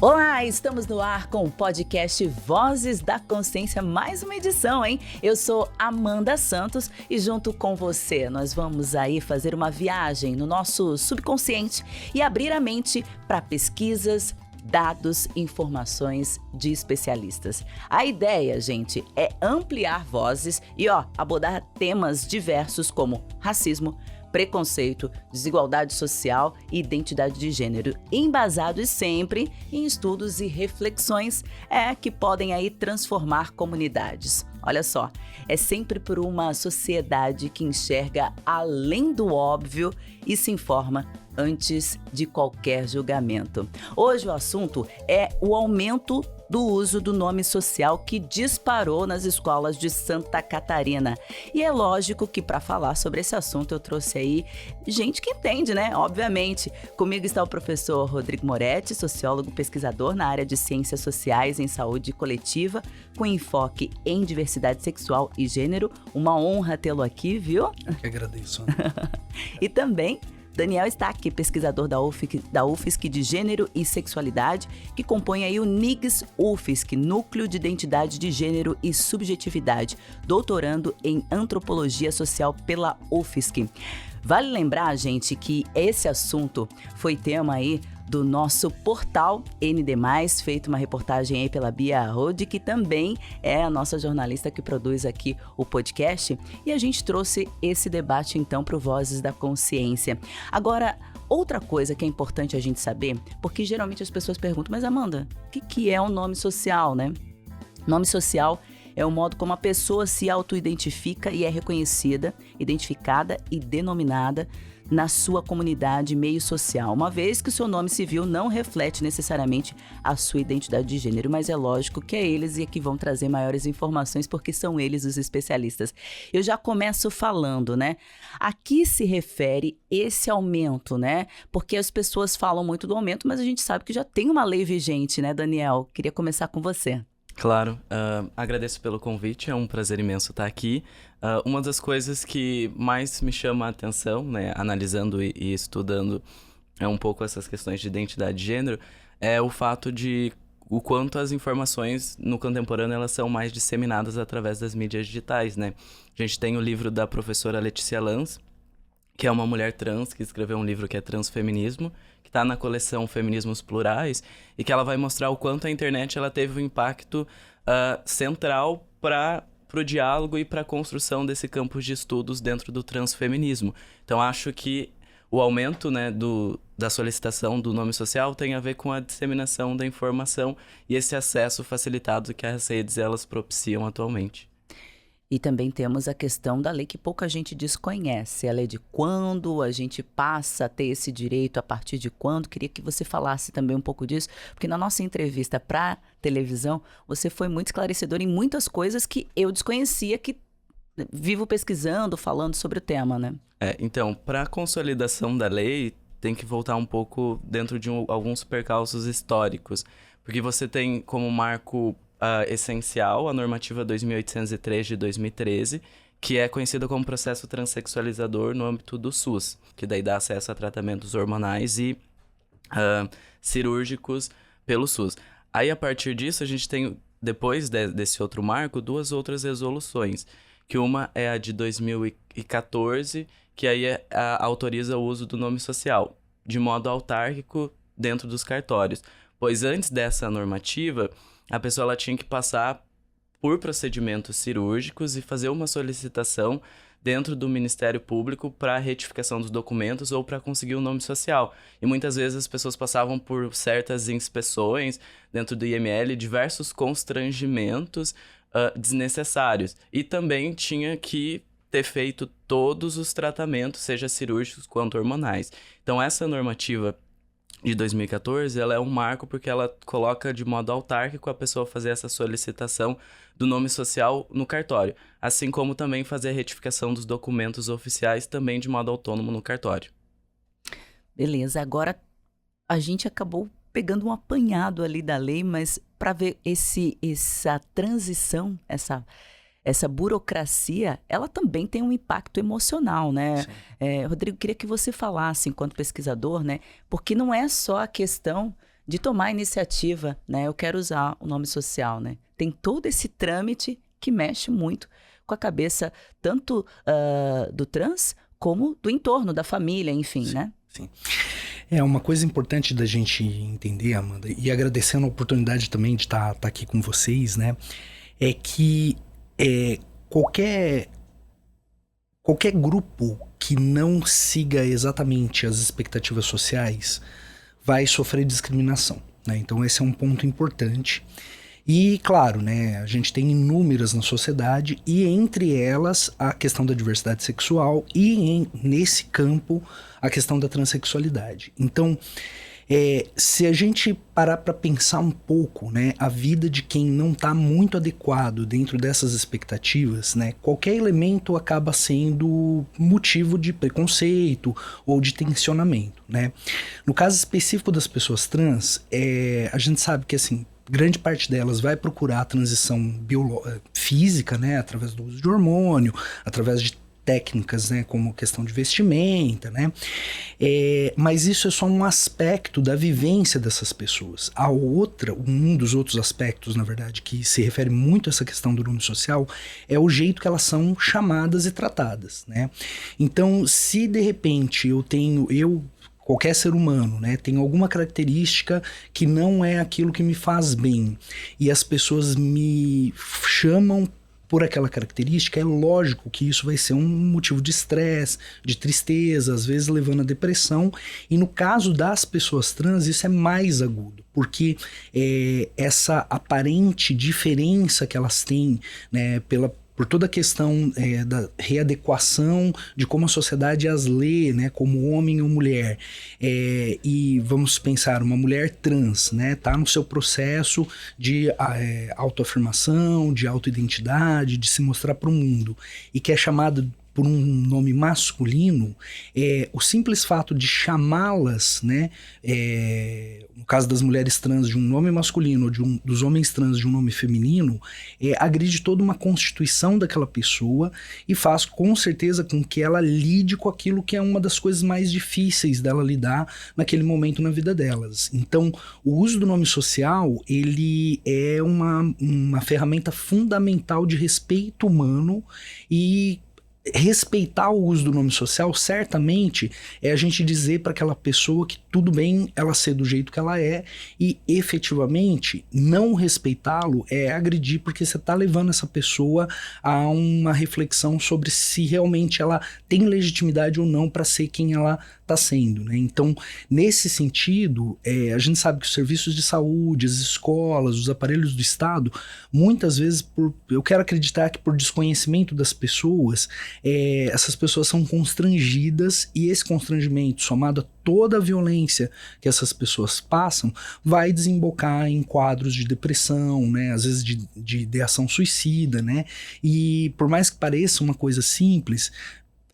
Olá, estamos no ar com o podcast Vozes da Consciência, mais uma edição, hein? Eu sou Amanda Santos e junto com você nós vamos aí fazer uma viagem no nosso subconsciente e abrir a mente para pesquisas, dados e informações de especialistas. A ideia, gente, é ampliar vozes e abordar temas diversos como racismo, preconceito, desigualdade social e identidade de gênero, embasados sempre em estudos e reflexões que podem aí transformar comunidades. Olha só, é sempre por uma sociedade que enxerga além do óbvio e se informa antes de qualquer julgamento. Hoje o assunto é o aumento do uso do nome social que disparou nas escolas de Santa Catarina. E é lógico que para falar sobre esse assunto eu trouxe aí gente que entende, né? Obviamente. Comigo está o professor Rodrigo Moretti, sociólogo pesquisador na área de ciências sociais em saúde coletiva, com enfoque em diversidade sexual e gênero. Uma honra tê-lo aqui, viu? Eu que agradeço. E também Daniel Stack, pesquisador da UFSC de Gênero e Sexualidade, que compõe aí o NIGS UFSC, Núcleo de Identidade de Gênero e Subjetividade, doutorando em Antropologia Social pela UFSC. Vale lembrar, gente, que esse assunto foi tema aí do nosso portal ND+, feito uma reportagem aí pela Bia Rode, que também é a nossa jornalista que produz aqui o podcast, e a gente trouxe esse debate então para o Vozes da Consciência. Agora, outra coisa que é importante a gente saber, porque geralmente as pessoas perguntam, mas Amanda, o que é um nome social, né? Nome social é o modo como a pessoa se auto-identifica e é reconhecida, identificada e denominada na sua comunidade meio social, uma vez que o seu nome civil não reflete necessariamente a sua identidade de gênero, mas é lógico que é eles que vão trazer maiores informações, porque são eles os especialistas. Eu já começo falando, né? A que se refere esse aumento, né? Porque as pessoas falam muito do aumento, mas a gente sabe que já tem uma lei vigente, né, Daniel? Queria começar com você. Claro, agradeço pelo convite, é um prazer imenso estar aqui. Uma das coisas que mais me chama a atenção, né, analisando e estudando um pouco essas questões de identidade de gênero, é o fato de o quanto as informações no contemporâneo elas são mais disseminadas através das mídias digitais, né? A gente tem o livro da professora Letícia Lanz, que é uma mulher trans, que escreveu um livro que é Transfeminismo, que está na coleção Feminismos Plurais, e que ela vai mostrar o quanto a internet ela teve um impacto central para o diálogo e para a construção desse campo de estudos dentro do transfeminismo. Então, acho que o aumento, né, da solicitação do nome social tem a ver com a disseminação da informação e esse acesso facilitado que as redes elas propiciam atualmente. E também temos a questão da lei que pouca gente desconhece, a lei de quando a gente passa a ter esse direito, a partir de quando. Queria que você falasse também um pouco disso, porque na nossa entrevista para televisão, você foi muito esclarecedor em muitas coisas que eu desconhecia, que vivo pesquisando, falando sobre o tema, né? Então, para a consolidação da lei, tem que voltar um pouco dentro de alguns percalços históricos, porque você tem como marco essencial a normativa 2803 de 2013, que é conhecida como processo transexualizador no âmbito do SUS, que daí dá acesso a tratamentos hormonais e cirúrgicos pelo SUS. Aí, a partir disso, a gente tem, depois desse outro marco, duas outras resoluções, que uma é a de 2014, que aí autoriza o uso do nome social, de modo autárquico dentro dos cartórios. Pois antes dessa normativa, a pessoa ela tinha que passar por procedimentos cirúrgicos e fazer uma solicitação dentro do Ministério Público para retificação dos documentos ou para conseguir o nome social. E muitas vezes as pessoas passavam por certas inspeções dentro do IML, diversos constrangimentos desnecessários. E também tinha que ter feito todos os tratamentos, seja cirúrgicos quanto hormonais. Então, essa normativa de 2014, ela é um marco porque ela coloca de modo autárquico a pessoa fazer essa solicitação do nome social no cartório, assim como também fazer a retificação dos documentos oficiais também de modo autônomo no cartório. Beleza, agora a gente acabou pegando um apanhado ali da lei, mas para ver essa transição, essa burocracia, ela também tem um impacto emocional, né? Rodrigo, queria que você falasse, enquanto pesquisador, né? Porque não é só a questão de tomar a iniciativa, né? Eu quero usar o nome social, né? Tem todo esse trâmite que mexe muito com a cabeça tanto do trans como do entorno, da família, enfim, Sim, né? sim. Uma coisa importante da gente entender, Amanda, e agradecendo a oportunidade também de estar aqui com vocês, né? É que qualquer grupo que não siga exatamente as expectativas sociais vai sofrer discriminação, né? Então esse é um ponto importante. E, claro, né, a gente tem inúmeras na sociedade, e entre elas a questão da diversidade sexual e, nesse campo, a questão da transexualidade. Então, se a gente parar para pensar um pouco, né, a vida de quem não está muito adequado dentro dessas expectativas, né, qualquer elemento acaba sendo motivo de preconceito ou de tensionamento, né? No caso específico das pessoas trans, a gente sabe que, assim, grande parte delas vai procurar a transição física, né, através do uso de hormônio, através de técnicas, né, como questão de vestimenta, né, mas isso é só um aspecto da vivência dessas pessoas. Um dos outros aspectos, na verdade, que se refere muito a essa questão do nome social, é o jeito que elas são chamadas e tratadas, né. Então, se de repente qualquer ser humano, né, tem alguma característica que não é aquilo que me faz bem, e as pessoas me chamam por aquela característica, é lógico que isso vai ser um motivo de estresse, de tristeza, às vezes levando a depressão, e no caso das pessoas trans isso é mais agudo, porque essa aparente diferença que elas têm, né, por toda a questão da readequação de como a sociedade as lê, né, como homem ou mulher. E vamos pensar, uma mulher trans, né, tá no seu processo de autoafirmação, de autoidentidade, de se mostrar para o mundo, e que é chamada por um nome masculino, o simples fato de chamá-las, né, no caso das mulheres trans, de um nome masculino, ou dos homens trans de um nome feminino, agride toda uma constituição daquela pessoa e faz com certeza com que ela lide com aquilo que é uma das coisas mais difíceis dela lidar naquele momento na vida delas. Então, o uso do nome social, ele é uma ferramenta fundamental de respeito humano, e respeitar o uso do nome social, certamente, é a gente dizer para aquela pessoa que tudo bem ela ser do jeito que ela é, e efetivamente não respeitá-lo é agredir, porque você está levando essa pessoa a uma reflexão sobre se realmente ela tem legitimidade ou não para ser quem ela está sendo, né? Então, nesse sentido, a gente sabe que os serviços de saúde, as escolas, os aparelhos do Estado, muitas vezes, eu quero acreditar que por desconhecimento das pessoas, essas pessoas são constrangidas, e esse constrangimento, somado a toda a violência que essas pessoas passam, vai desembocar em quadros de depressão, né? Às vezes de ideação suicida, né? E por mais que pareça uma coisa simples,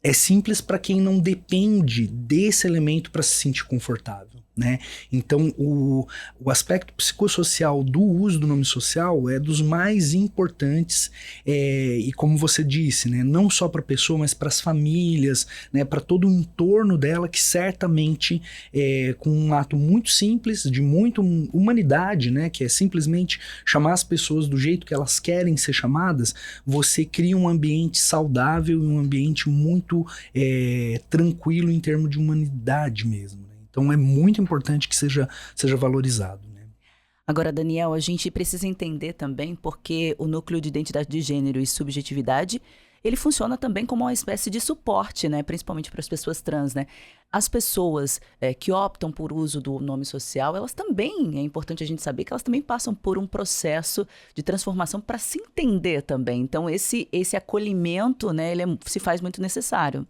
é simples para quem não depende desse elemento para se sentir confortável, né? Então, o aspecto psicossocial do uso do nome social é dos mais importantes, e como você disse, né, não só para a pessoa, mas para as famílias, né, para todo o entorno dela, que certamente, com um ato muito simples, de muita humanidade, né, que é simplesmente chamar as pessoas do jeito que elas querem ser chamadas, você cria um ambiente saudável e um ambiente muito tranquilo em termos de humanidade mesmo. Então é muito importante que seja valorizado, né? Agora, Daniel, a gente precisa entender também porque o núcleo de identidade de gênero e subjetividade, ele funciona também como uma espécie de suporte, né? Principalmente para as pessoas trans, né? As pessoas que optam por uso do nome social, elas também, é importante a gente saber que elas também passam por um processo de transformação para se entender também. Então, esse acolhimento, né, ele se faz muito necessário.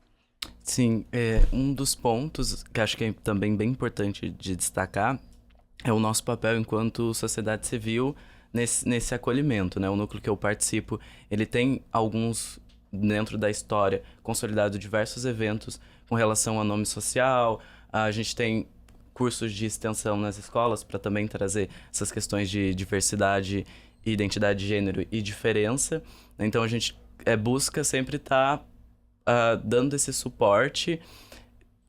Sim, um dos pontos que acho que é também bem importante de destacar é o nosso papel enquanto sociedade civil nesse acolhimento, né? O núcleo que eu participo, ele tem alguns, dentro da história, consolidado diversos eventos com relação a nome social. A gente tem cursos de extensão nas escolas para também trazer essas questões de diversidade, identidade de gênero e diferença. Então a gente busca sempre estar dando esse suporte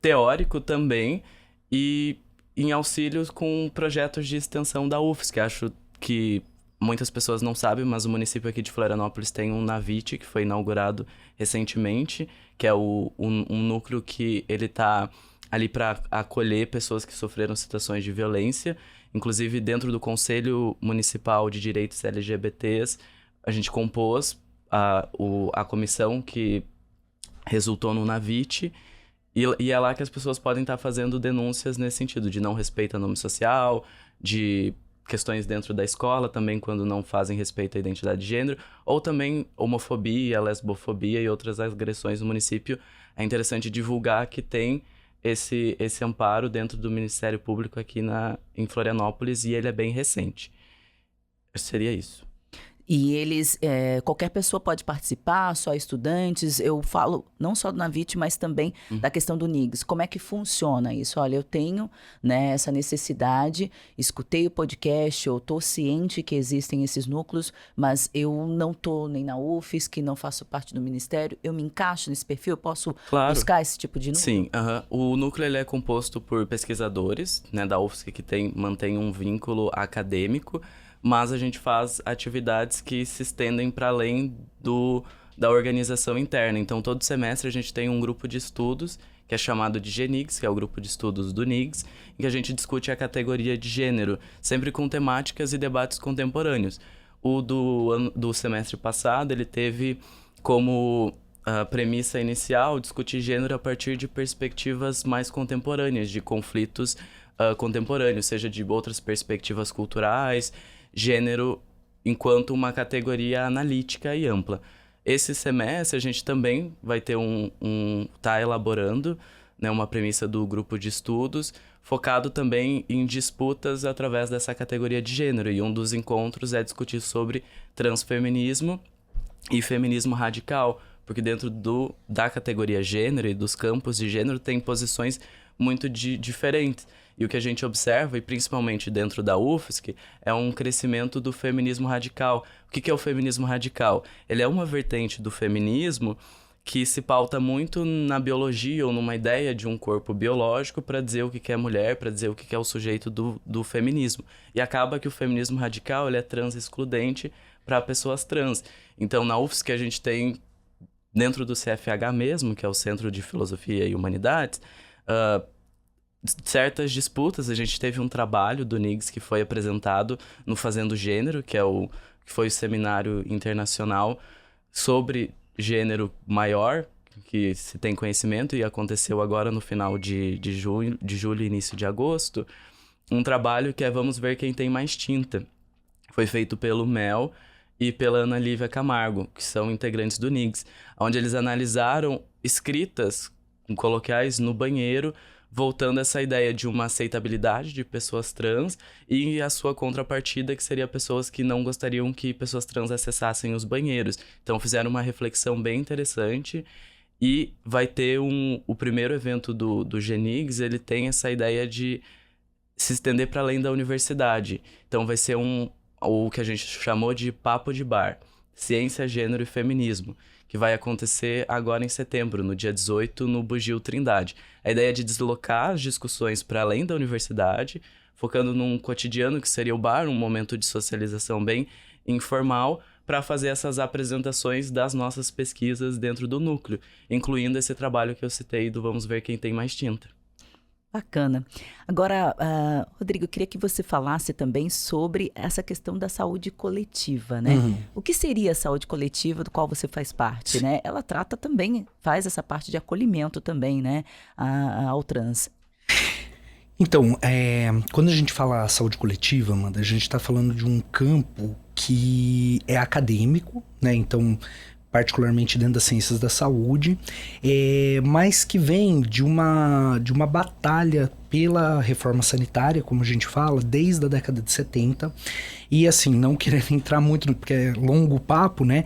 teórico também, e em auxílios com projetos de extensão da UFSC, que acho que muitas pessoas não sabem, mas o município aqui de Florianópolis tem um NAVIT, que foi inaugurado recentemente, que é um núcleo que ele está ali para acolher pessoas que sofreram situações de violência. Inclusive, dentro do Conselho Municipal de Direitos LGBTs, a gente compôs a comissão que resultou no NAVIT, e é lá que as pessoas podem estar fazendo denúncias nesse sentido, de não respeito ao nome social, de questões dentro da escola também, quando não fazem respeito à identidade de gênero, ou também homofobia, lesbofobia e outras agressões no município. É interessante divulgar que tem esse amparo dentro do Ministério Público aqui em Florianópolis, e ele é bem recente. Seria isso. E eles, qualquer pessoa pode participar, só estudantes. Eu falo não só do NAVIT, mas também da questão do NIGS. Como é que funciona isso? Olha, eu tenho, né, essa necessidade, escutei o podcast, eu estou ciente que existem esses núcleos, mas eu não estou nem na UFSC, não faço parte do Ministério. Eu me encaixo nesse perfil? Eu posso buscar esse tipo de núcleo? Sim, o núcleo ele é composto por pesquisadores, né, da UFSC que mantém um vínculo acadêmico, mas a gente faz atividades que se estendem para além da organização interna. Então, todo semestre a gente tem um grupo de estudos, que é chamado de GNIGS, que é o grupo de estudos do NIGS, em que a gente discute a categoria de gênero, sempre com temáticas e debates contemporâneos. O do semestre passado, ele teve como premissa inicial discutir gênero a partir de perspectivas mais contemporâneas, de conflitos contemporâneos, seja de outras perspectivas culturais, gênero enquanto uma categoria analítica e ampla. Esse semestre a gente também vai ter tá elaborando, né, uma premissa do grupo de estudos, focado também em disputas através dessa categoria de gênero, e um dos encontros é discutir sobre transfeminismo e feminismo radical, porque dentro da categoria gênero e dos campos de gênero tem posições muito diferentes. E o que a gente observa, e principalmente dentro da UFSC, é um crescimento do feminismo radical. O que é o feminismo radical? Ele é uma vertente do feminismo que se pauta muito na biologia ou numa ideia de um corpo biológico para dizer o que é mulher, para dizer o que é o sujeito do feminismo. E acaba que o feminismo radical ele é trans-excludente para pessoas trans. Então, na UFSC a gente tem, dentro do CFH mesmo, que é o Centro de Filosofia e Humanidades, certas disputas. A gente teve um trabalho do NIGS que foi apresentado no Fazendo Gênero, que foi o seminário internacional sobre gênero maior, que se tem conhecimento, e aconteceu agora no final de julho e início de agosto, um trabalho que é Vamos Ver Quem Tem Mais Tinta. Foi feito pelo Mel e pela Ana Lívia Camargo, que são integrantes do NIGS, onde eles analisaram escritas coloquiais no banheiro, voltando a essa ideia de uma aceitabilidade de pessoas trans e a sua contrapartida, que seria pessoas que não gostariam que pessoas trans acessassem os banheiros. Então fizeram uma reflexão bem interessante, e vai ter o primeiro evento do GNIGS, ele tem essa ideia de se estender para além da universidade. Então vai ser o que a gente chamou de Papo de Bar, Ciência, Gênero e Feminismo, que vai acontecer agora em setembro, no dia 18, no Bugio Trindade. A ideia é de deslocar as discussões para além da universidade, focando num cotidiano que seria o bar, um momento de socialização bem informal, para fazer essas apresentações das nossas pesquisas dentro do núcleo, incluindo esse trabalho que eu citei do Vamos Ver Quem Tem Mais Tinta. Bacana. Agora, Rodrigo, eu queria que você falasse também sobre essa questão da saúde coletiva, né? O que seria a saúde coletiva do qual você faz parte, né? Ela trata também, faz essa parte de acolhimento também, né? Ao trans. Então, quando a gente fala saúde coletiva, Amanda, a gente está falando de um campo que é acadêmico, né? Então, particularmente dentro das ciências da saúde, mas que vem de uma batalha pela reforma sanitária, como a gente fala, desde a década de 70. E assim, não querendo entrar muito, porque é longo o papo, né?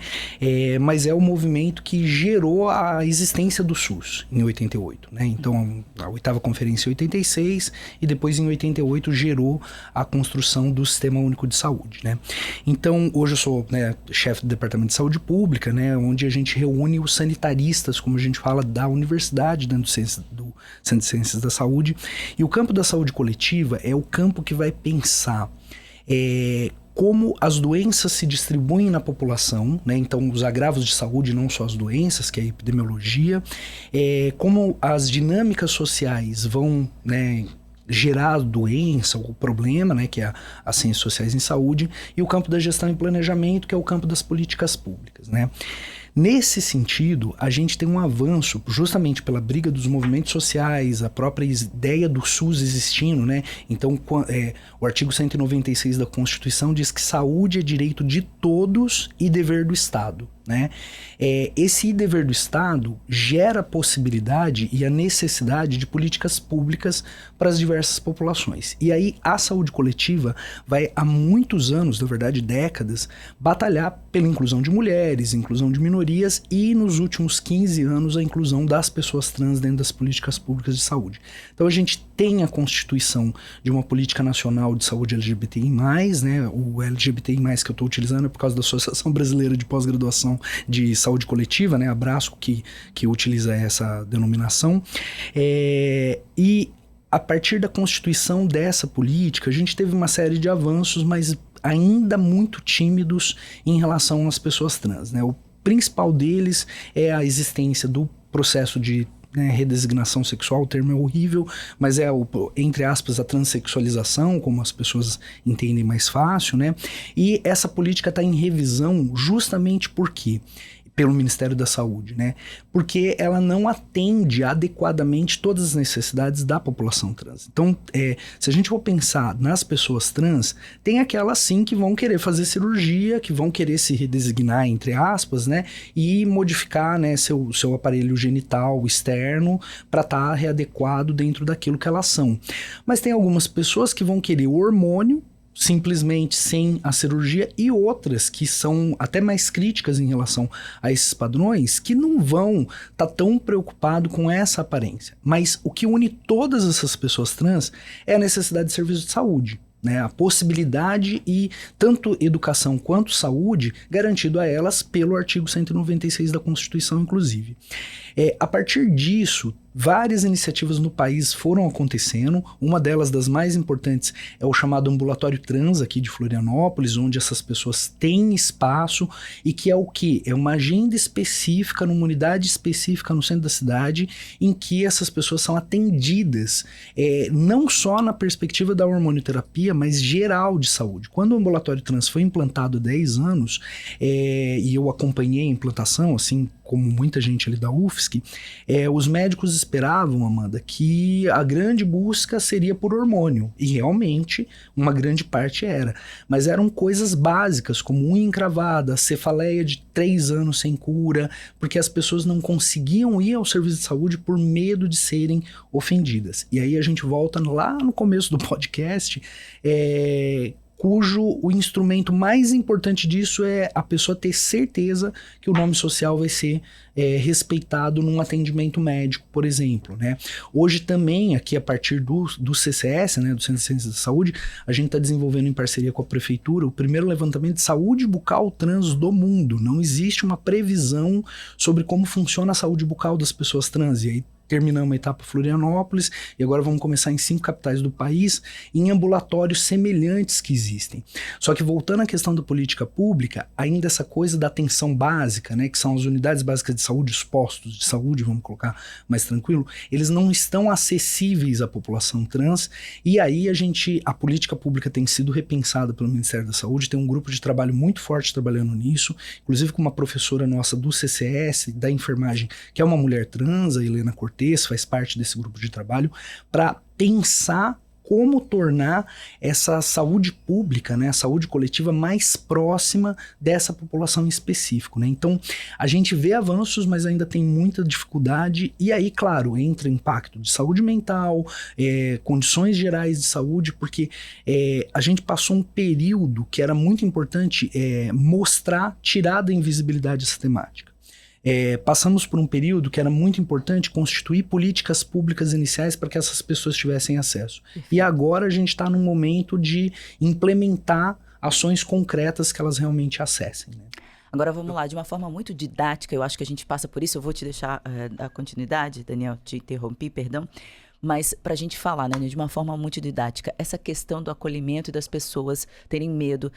Mas é o movimento que gerou a existência do SUS em 88, né? Então, a 8ª conferência em 86 e depois em 88 gerou a construção do Sistema Único de Saúde, né? Então, hoje eu sou, né, chefe do Departamento de Saúde Pública, né? Onde a gente reúne os sanitaristas, como a gente fala, da universidade, dentro do Centro de Ciências da Saúde. E o campo da saúde coletiva é o campo que vai pensar como as doenças se distribuem na população, né? Então os agravos de saúde, não só as doenças, que é a epidemiologia, como as dinâmicas sociais vão, né, gerar doença ou problema, né, que é as ciências sociais em saúde, e o campo da gestão e planejamento, que é o campo das políticas públicas, né? Nesse sentido, a gente tem um avanço justamente pela briga dos movimentos sociais, a própria ideia do SUS existindo, né? Então, o artigo 196 da Constituição diz que saúde é direito de todos e dever do Estado, né? Esse dever do Estado gera a possibilidade e a necessidade de políticas públicas para as diversas populações. E aí a saúde coletiva vai há muitos anos, na verdade décadas, batalhar pela inclusão de mulheres, inclusão de minorias e nos últimos 15 anos a inclusão das pessoas trans dentro das políticas públicas de saúde. Então a gente tem a constituição de uma política nacional de saúde LGBTI+, né? O LGBTI+, que eu estou utilizando é por causa da Associação Brasileira de Pós-Graduação de Saúde Coletiva, né? A Abrasco, que utiliza essa denominação. E a partir da constituição dessa política, a gente teve uma série de avanços, mas ainda muito tímidos em relação às pessoas trans, né? O principal deles é a existência do processo de redesignação sexual. O termo é horrível, mas entre aspas, a transexualização, como as pessoas entendem mais fácil, né? E essa política está em revisão justamente porque pelo Ministério da Saúde, né? Porque ela não atende adequadamente todas as necessidades da população trans. Então, se a gente for pensar nas pessoas trans, tem aquelas sim que vão querer fazer cirurgia, que vão querer se redesignar, entre aspas, né? E modificar, né, seu aparelho genital externo para estar readequado dentro daquilo que elas são. Mas tem algumas pessoas que vão querer o hormônio, simplesmente sem a cirurgia, e outras que são até mais críticas em relação a esses padrões, que não vão estar tão preocupados com essa aparência. Mas o que une todas essas pessoas trans é a necessidade de serviço de saúde, né? A possibilidade e tanto educação quanto saúde garantido a elas pelo artigo 196 da Constituição, inclusive. A partir disso, várias iniciativas no país foram acontecendo. Uma delas, das mais importantes, é o chamado Ambulatório Trans aqui de Florianópolis, onde essas pessoas têm espaço e que é o quê? É uma agenda específica, numa unidade específica no centro da cidade, em que essas pessoas são atendidas, não só na perspectiva da hormonioterapia, mas geral de saúde. Quando o Ambulatório Trans foi implantado há 10 anos, e eu acompanhei a implantação, assim como muita gente ali da UFSC, os médicos esperavam, Amanda, que a grande busca seria por hormônio. E realmente, uma grande parte era. Mas eram coisas básicas, como unha encravada, cefaleia de 3 anos sem cura, porque as pessoas não conseguiam ir ao serviço de saúde por medo de serem ofendidas. E aí a gente volta lá no começo do podcast, cujo o instrumento mais importante disso é a pessoa ter certeza que o nome social vai ser respeitado num atendimento médico, por exemplo, né? Hoje também, aqui a partir do CCS, né, do Centro de Ciências da Saúde, a gente está desenvolvendo em parceria com a Prefeitura o primeiro levantamento de saúde bucal trans do mundo. Não existe uma previsão sobre como funciona a saúde bucal das pessoas trans, e aí terminamos a etapa Florianópolis e agora vamos começar em 5 capitais do país, em ambulatórios semelhantes que existem. Só que voltando à questão da política pública, ainda essa coisa da atenção básica, né, que são as unidades básicas de saúde, os postos de saúde, vamos colocar mais tranquilo, eles não estão acessíveis à população trans, e aí a política pública tem sido repensada pelo Ministério da Saúde, tem um grupo de trabalho muito forte trabalhando nisso, inclusive com uma professora nossa do CCS, da enfermagem, que é uma mulher trans, a Helena Cortez, faz parte desse grupo de trabalho, para pensar como tornar essa saúde pública, né, a saúde coletiva mais próxima dessa população em específico, né? Então, a gente vê avanços, mas ainda tem muita dificuldade, e aí, claro, entra impacto de saúde mental, condições gerais de saúde, porque a gente passou um período que era muito importante tirar da invisibilidade essa temática. Passamos por um período que era muito importante constituir políticas públicas iniciais para que essas pessoas tivessem acesso. E agora a gente está num momento de implementar ações concretas que elas realmente acessem, né? Agora vamos lá, de uma forma muito didática, eu acho que a gente passa por isso, eu vou te deixar dar continuidade, Daniel, te interrompi, perdão. Mas para a gente falar, né, de uma forma muito didática, essa questão do acolhimento e das pessoas terem medo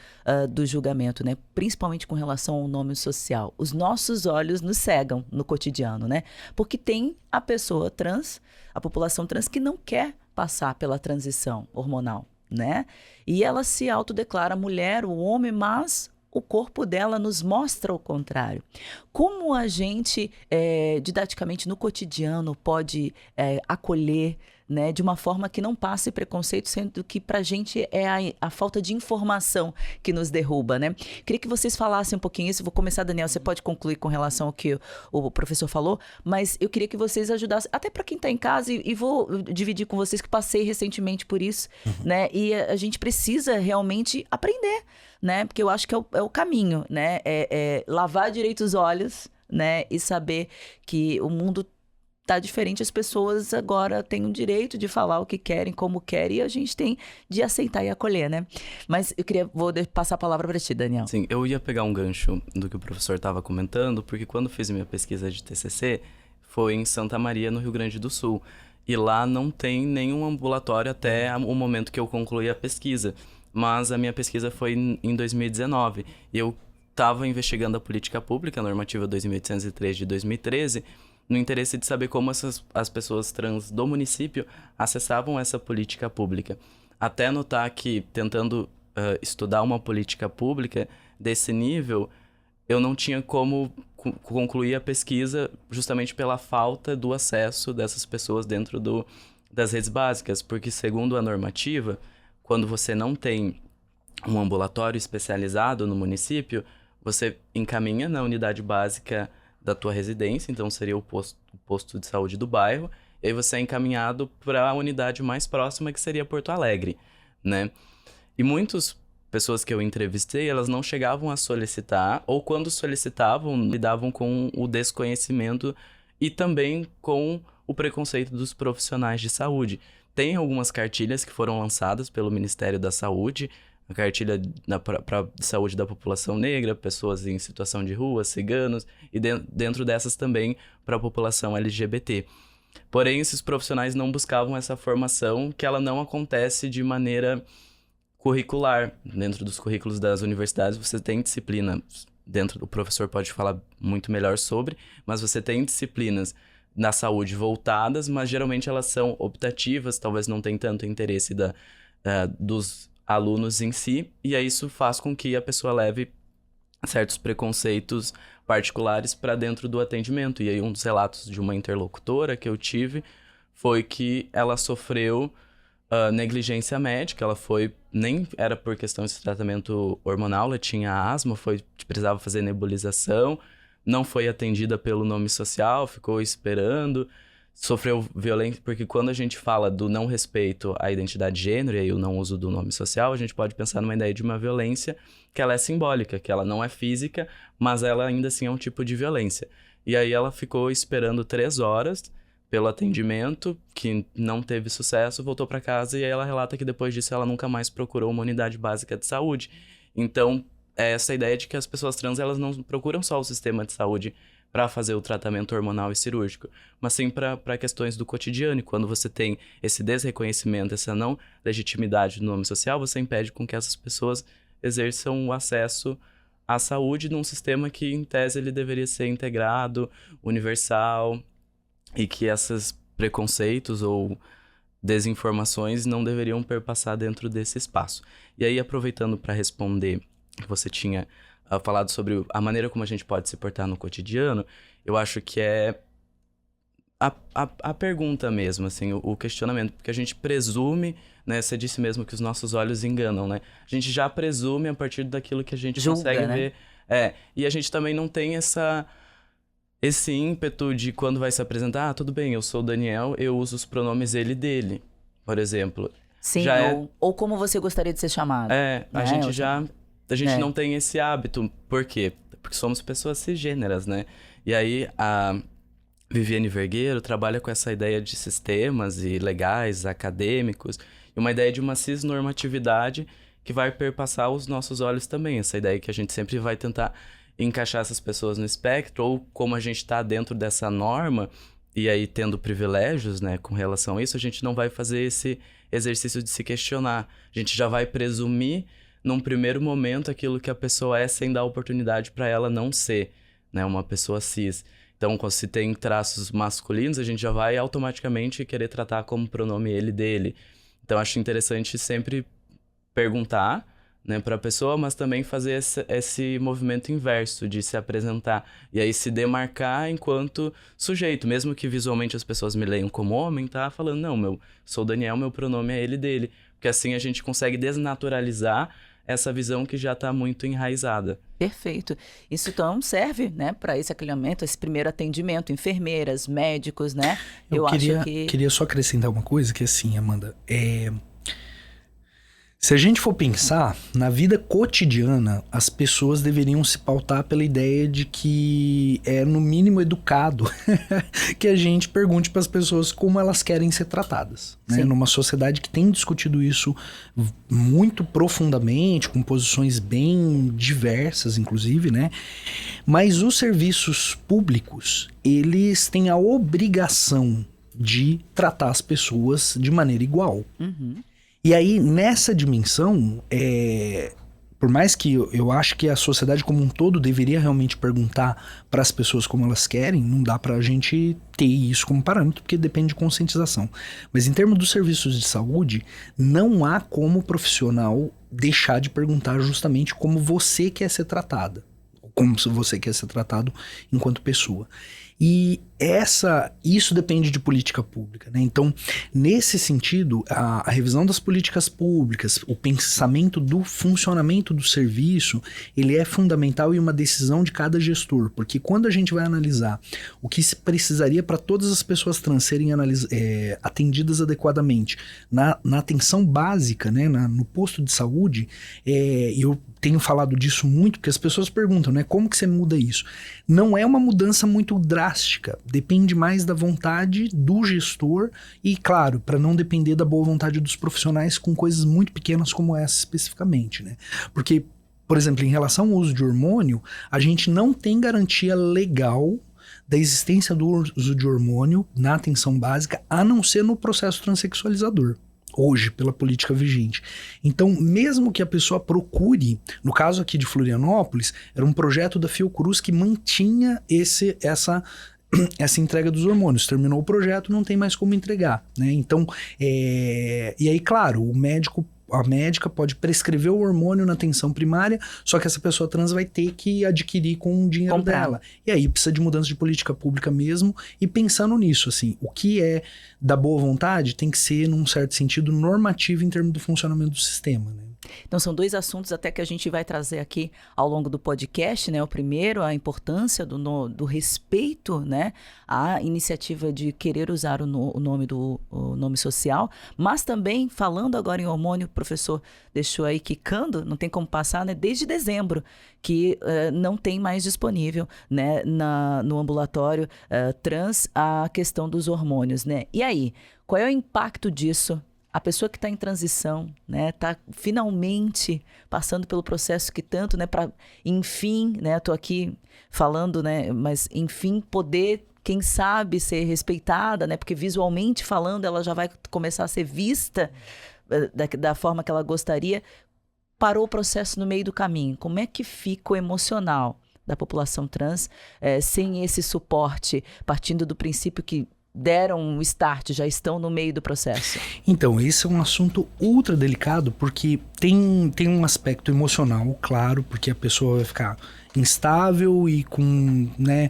do julgamento, né, principalmente com relação ao nome social. Os nossos olhos nos cegam no cotidiano, né? Porque tem a pessoa trans, a população trans que não quer passar pela transição hormonal, né? E ela se autodeclara mulher, o homem, mas o corpo dela nos mostra o contrário. Como a gente, didaticamente, no cotidiano, pode acolher, né, de uma forma que não passe preconceito, sendo que para a gente é a falta de informação que nos derruba, né? Queria que vocês falassem um pouquinho isso. Vou começar, Daniel, você pode concluir com relação ao que o professor falou, mas eu queria que vocês ajudassem, até para quem está em casa, e vou dividir com vocês que passei recentemente por isso, né? E a gente precisa realmente aprender, né? Porque eu acho que é o caminho, né? Lavar direito os olhos, né? E saber que o mundo tá diferente, as pessoas agora têm o direito de falar o que querem, como querem, e a gente tem de aceitar e acolher, né? Mas vou passar a palavra para ti, Daniel. Sim, eu ia pegar um gancho do que o professor estava comentando, porque quando fiz minha pesquisa de TCC, foi em Santa Maria, no Rio Grande do Sul. E lá não tem nenhum ambulatório até o momento que eu concluí a pesquisa. Mas a minha pesquisa foi em 2019. E eu estava investigando a política pública, a normativa 2803 de 2013, no interesse de saber como as pessoas trans do município acessavam essa política pública. Até notar que, tentando estudar uma política pública desse nível, eu não tinha como concluir a pesquisa justamente pela falta do acesso dessas pessoas dentro das redes básicas, porque, segundo a normativa, quando você não tem um ambulatório especializado no município, você encaminha na unidade básica da tua residência, então seria o posto de saúde do bairro, e aí você é encaminhado para a unidade mais próxima, que seria Porto Alegre, né? E muitas pessoas que eu entrevistei, elas não chegavam a solicitar, ou quando solicitavam, lidavam com o desconhecimento e também com o preconceito dos profissionais de saúde. Tem algumas cartilhas que foram lançadas pelo Ministério da Saúde, a cartilha para saúde da população negra, pessoas em situação de rua, ciganos, e dentro dessas também para a população LGBT. Porém, esses profissionais não buscavam essa formação, que ela não acontece de maneira curricular. Dentro dos currículos das universidades, você tem disciplina, o professor pode falar muito melhor sobre, mas você tem disciplinas na saúde voltadas, mas geralmente elas são optativas, talvez não tenha tanto interesse dos alunos em si, e aí isso faz com que a pessoa leve certos preconceitos particulares para dentro do atendimento. E aí um dos relatos de uma interlocutora que eu tive foi que ela sofreu negligência médica. Ela nem era por questão de tratamento hormonal, ela tinha asma, precisava fazer nebulização, não foi atendida pelo nome social, ficou esperando, sofreu violência, porque quando a gente fala do não respeito à identidade de gênero, e aí o não uso do nome social, a gente pode pensar numa ideia de uma violência que ela é simbólica, que ela não é física, mas ela ainda assim é um tipo de violência. E aí ela ficou esperando 3 horas pelo atendimento, que não teve sucesso, voltou para casa, e aí ela relata que depois disso ela nunca mais procurou uma unidade básica de saúde. Então, é essa ideia de que as pessoas trans, elas não procuram só o sistema de saúde para fazer o tratamento hormonal e cirúrgico, mas sim para questões do cotidiano. E quando você tem esse desreconhecimento, essa não legitimidade do nome social, você impede com que essas pessoas exerçam o acesso à saúde num sistema que, em tese, ele deveria ser integrado, universal, e que esses preconceitos ou desinformações não deveriam perpassar dentro desse espaço. E aí, aproveitando para responder que você tinha falado sobre a maneira como a gente pode se portar no cotidiano, eu acho que é a pergunta mesmo, assim, o questionamento, porque a gente presume, né, você disse mesmo que os nossos olhos enganam, né? A gente já presume a partir daquilo que a gente consegue ver. E a gente também não tem esse ímpeto de quando vai se apresentar, tudo bem, eu sou o Daniel, eu uso os pronomes ele e dele, por exemplo. Sim, ou como você gostaria de ser chamado. A gente não tem esse hábito. Por quê? Porque somos pessoas cisgêneras, né? E aí, a Viviane Vergueiro trabalha com essa ideia de sistemas e legais, acadêmicos, e uma ideia de uma cisnormatividade que vai perpassar os nossos olhos também. Essa ideia que a gente sempre vai tentar encaixar essas pessoas no espectro, ou como a gente está dentro dessa norma, E aí, tendo privilégios, né, com relação a isso, a gente não vai fazer esse exercício de se questionar. A gente já vai presumir, num primeiro momento, aquilo que a pessoa é, sem dar oportunidade para ela não ser, né, uma pessoa cis. Então, quando se tem traços masculinos, a gente já vai automaticamente querer tratar como pronome ele, dele. Então, acho interessante sempre perguntar, né, para a pessoa, mas também fazer esse movimento inverso de se apresentar e aí se demarcar enquanto sujeito, mesmo que visualmente as pessoas me leiam como homem, tá falando, não, sou Daniel, meu pronome é ele, dele, porque assim a gente consegue desnaturalizar essa visão que já está muito enraizada. Perfeito. Isso então serve, né, para esse acolhimento, esse primeiro atendimento, enfermeiras, médicos, né? Eu queria só acrescentar uma coisa que assim, Amanda, se a gente for pensar, na vida cotidiana, as pessoas deveriam se pautar pela ideia de que é, no mínimo, educado que a gente pergunte para as pessoas como elas querem ser tratadas. Né? Numa sociedade que tem discutido isso muito profundamente, com posições bem diversas, inclusive, né? Mas os serviços públicos, eles têm a obrigação de tratar as pessoas de maneira igual. Uhum. E aí, nessa dimensão, por mais que eu acho que a sociedade como um todo deveria realmente perguntar para as pessoas como elas querem, não dá para a gente ter isso como parâmetro, porque depende de conscientização. Mas em termos dos serviços de saúde, não há como o profissional deixar de perguntar justamente como você quer ser tratada, como você quer ser tratado enquanto pessoa. E isso depende de política pública, né? Então, nesse sentido, a revisão das políticas públicas, o pensamento do funcionamento do serviço, ele é fundamental e uma decisão de cada gestor, porque quando a gente vai analisar o que se precisaria para todas as pessoas trans serem atendidas adequadamente na atenção básica, né, no posto de saúde, eu tenho falado disso muito, porque as pessoas perguntam, né, como que você muda isso? Não é uma mudança muito drástica, depende mais da vontade do gestor e, claro, para não depender da boa vontade dos profissionais com coisas muito pequenas como essa especificamente, né? Porque, por exemplo, em relação ao uso de hormônio, a gente não tem garantia legal da existência do uso de hormônio na atenção básica, a não ser no processo transexualizador. Hoje, pela política vigente. Então, mesmo que a pessoa procure, no caso aqui de Florianópolis, era um projeto da Fiocruz que mantinha essa entrega dos hormônios. Terminou o projeto, não tem mais como entregar, né? Então, e aí, claro, a médica pode prescrever o hormônio na atenção primária, só que essa pessoa trans vai ter que adquirir com o dinheiro dela. E aí precisa de mudança de política pública mesmo, e pensando nisso, assim, o que é da boa vontade tem que ser, num certo sentido, normativo em termos do funcionamento do sistema, né? Então, são dois assuntos até que a gente vai trazer aqui ao longo do podcast, né? O primeiro, a importância do respeito, né? À iniciativa de querer usar o nome social, mas também, falando agora em hormônio, o professor deixou aí quicando, não tem como passar, né? Desde dezembro, que não tem mais disponível, né? No ambulatório trans a questão dos hormônios, né? E aí, qual é o impacto disso? A pessoa que está em transição, né, está finalmente passando pelo processo que tanto, né, para, enfim, né, estou aqui falando, né, mas, enfim, poder, quem sabe, ser respeitada, né, porque visualmente falando ela já vai começar a ser vista da forma que ela gostaria, parou o processo no meio do caminho. Como é que fica o emocional da população trans sem esse suporte, partindo do princípio que deram um start, já estão no meio do processo? Então, esse é um assunto ultra delicado, porque tem um aspecto emocional, claro, porque a pessoa vai ficar instável e com, né,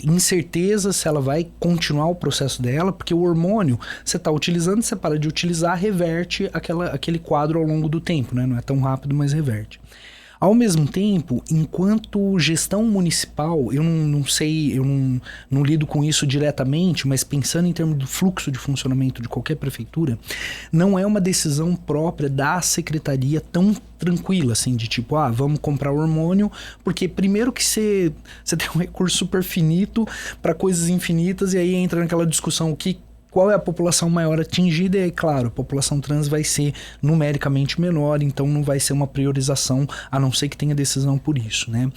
incerteza se ela vai continuar o processo dela, porque o hormônio, você está utilizando, você para de utilizar, reverte aquele quadro ao longo do tempo, né? Não é tão rápido, mas reverte. Ao mesmo tempo, enquanto gestão municipal, eu não sei, eu não lido com isso diretamente, mas pensando em termos do fluxo de funcionamento de qualquer prefeitura, não é uma decisão própria da secretaria tão tranquila, assim, de tipo, vamos comprar hormônio, porque primeiro que você tem um recurso super finito para coisas infinitas, e aí entra naquela discussão qual é a população maior atingida, e aí, claro, a população trans vai ser numericamente menor, então não vai ser uma priorização, a não ser que tenha decisão por isso, né?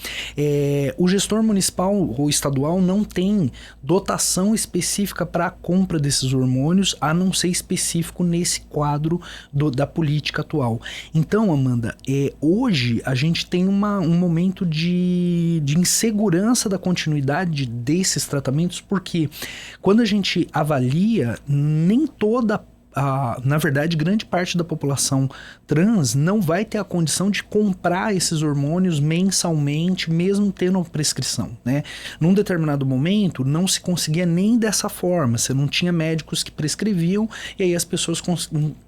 O gestor municipal ou estadual não tem dotação específica para a compra desses hormônios, a não ser específico nesse quadro da política atual. Então, Amanda, hoje a gente tem um momento de insegurança da continuidade desses tratamentos, porque quando a gente avalia, nem toda na verdade, grande parte da população trans não vai ter a condição de comprar esses hormônios mensalmente, mesmo tendo prescrição, né? Num determinado momento, não se conseguia nem dessa forma. Você não tinha médicos que prescreviam, e aí as pessoas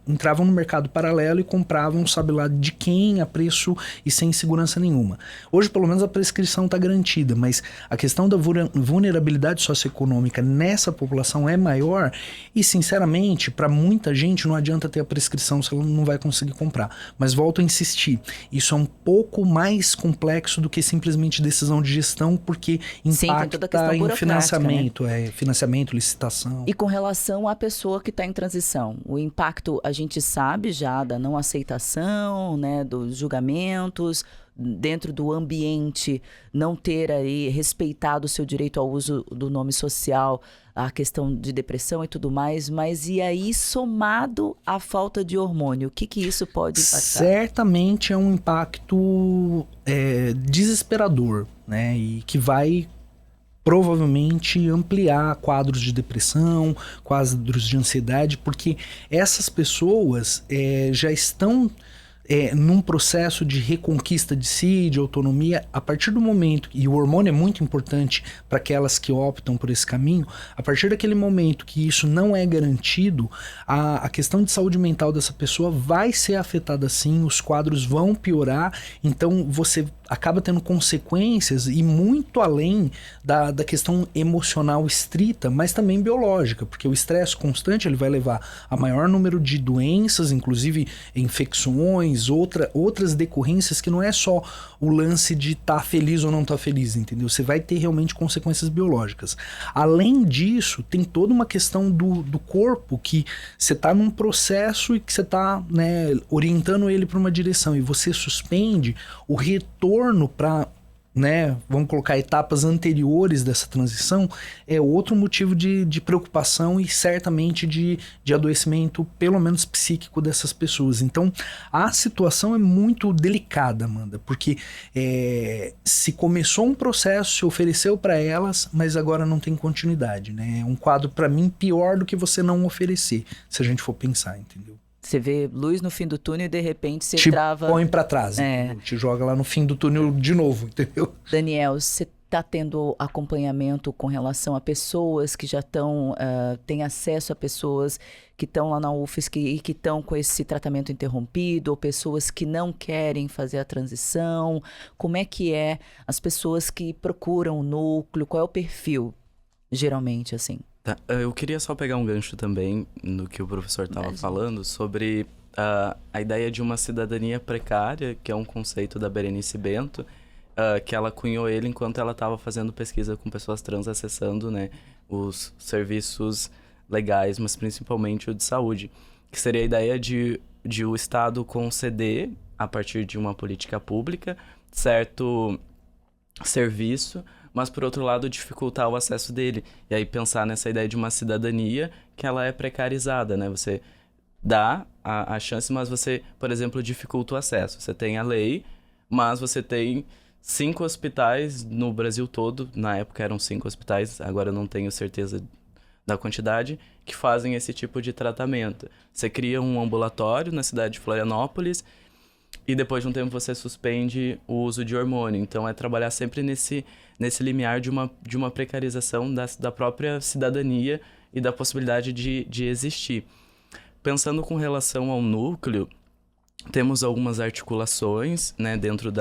entravam no mercado paralelo e compravam, sabe lá de quem, a preço e sem segurança nenhuma. Hoje, pelo menos, a prescrição está garantida, mas a questão da vulnerabilidade socioeconômica nessa população é maior e, sinceramente, para muita gente não adianta ter a prescrição se ela não vai conseguir comprar. Mas volto a insistir, isso é um pouco mais complexo do que simplesmente decisão de gestão, porque impacta em financiamento, né? Financiamento, licitação. E com relação à pessoa que está em transição, o impacto a gente sabe já da não aceitação, né, dos julgamentos, dentro do ambiente, não ter aí respeitado o seu direito ao uso do nome social, a questão de depressão e tudo mais, mas e aí somado à falta de hormônio, o que isso pode impactar? Certamente é um impacto desesperador, né, e que vai provavelmente ampliar quadros de depressão, quadros de ansiedade, porque essas pessoas já estão num processo de reconquista de si, de autonomia, a partir do momento, e o hormônio é muito importante para aquelas que optam por esse caminho, a partir daquele momento que isso não é garantido, a questão de saúde mental dessa pessoa vai ser afetada sim, os quadros vão piorar, então você acaba tendo consequências e muito além da questão emocional estrita, mas também biológica, porque o estresse constante ele vai levar a maior número de doenças, inclusive infecções, outras decorrências que não é só o lance de estar feliz ou não estar feliz, entendeu? Você vai ter realmente consequências biológicas. Além disso, tem toda uma questão do corpo, que você está num processo e que você está, né, orientando ele para uma direção, e você suspende o retorno para, né, vamos colocar etapas anteriores dessa transição, é outro motivo de preocupação e certamente de adoecimento, pelo menos psíquico, dessas pessoas. Então, a situação é muito delicada, Amanda, porque se começou um processo, se ofereceu para elas, mas agora não tem continuidade, né? É um quadro, para mim, pior do que você não oferecer, se a gente for pensar, entendeu? Você vê luz no fim do túnel e de repente você trava... põe pra trás, te joga lá no fim do túnel de novo, entendeu? Daniel, você está tendo acompanhamento com relação a pessoas que já estão, têm acesso a pessoas que estão lá na UFSC e que estão com esse tratamento interrompido, ou pessoas que não querem fazer a transição? Como é que as pessoas que procuram o núcleo? Qual é o perfil, geralmente, assim? Tá, eu queria só pegar um gancho também no que o professor estava falando sobre a ideia de uma cidadania precária, que é um conceito da Berenice Bento, que ela cunhou ele enquanto ela estava fazendo pesquisa com pessoas trans acessando, né, os serviços legais, mas principalmente o de saúde, que seria a ideia de o Estado conceder, a partir de uma política pública, certo serviço, mas por outro lado dificultar o acesso dele. E aí pensar nessa ideia de uma cidadania que ela é precarizada, né? Você dá a chance, mas você, por exemplo, dificulta o acesso. Você tem a lei, mas você tem 5 hospitais no Brasil todo, na época eram 5 hospitais, agora eu não tenho certeza da quantidade, que fazem esse tipo de tratamento. Você cria um ambulatório na cidade de Florianópolis e depois de um tempo você suspende o uso de hormônio. Então é trabalhar sempre nesse limiar de uma precarização da própria cidadania e da possibilidade de existir. Pensando com relação ao núcleo, temos algumas articulações, né, dentro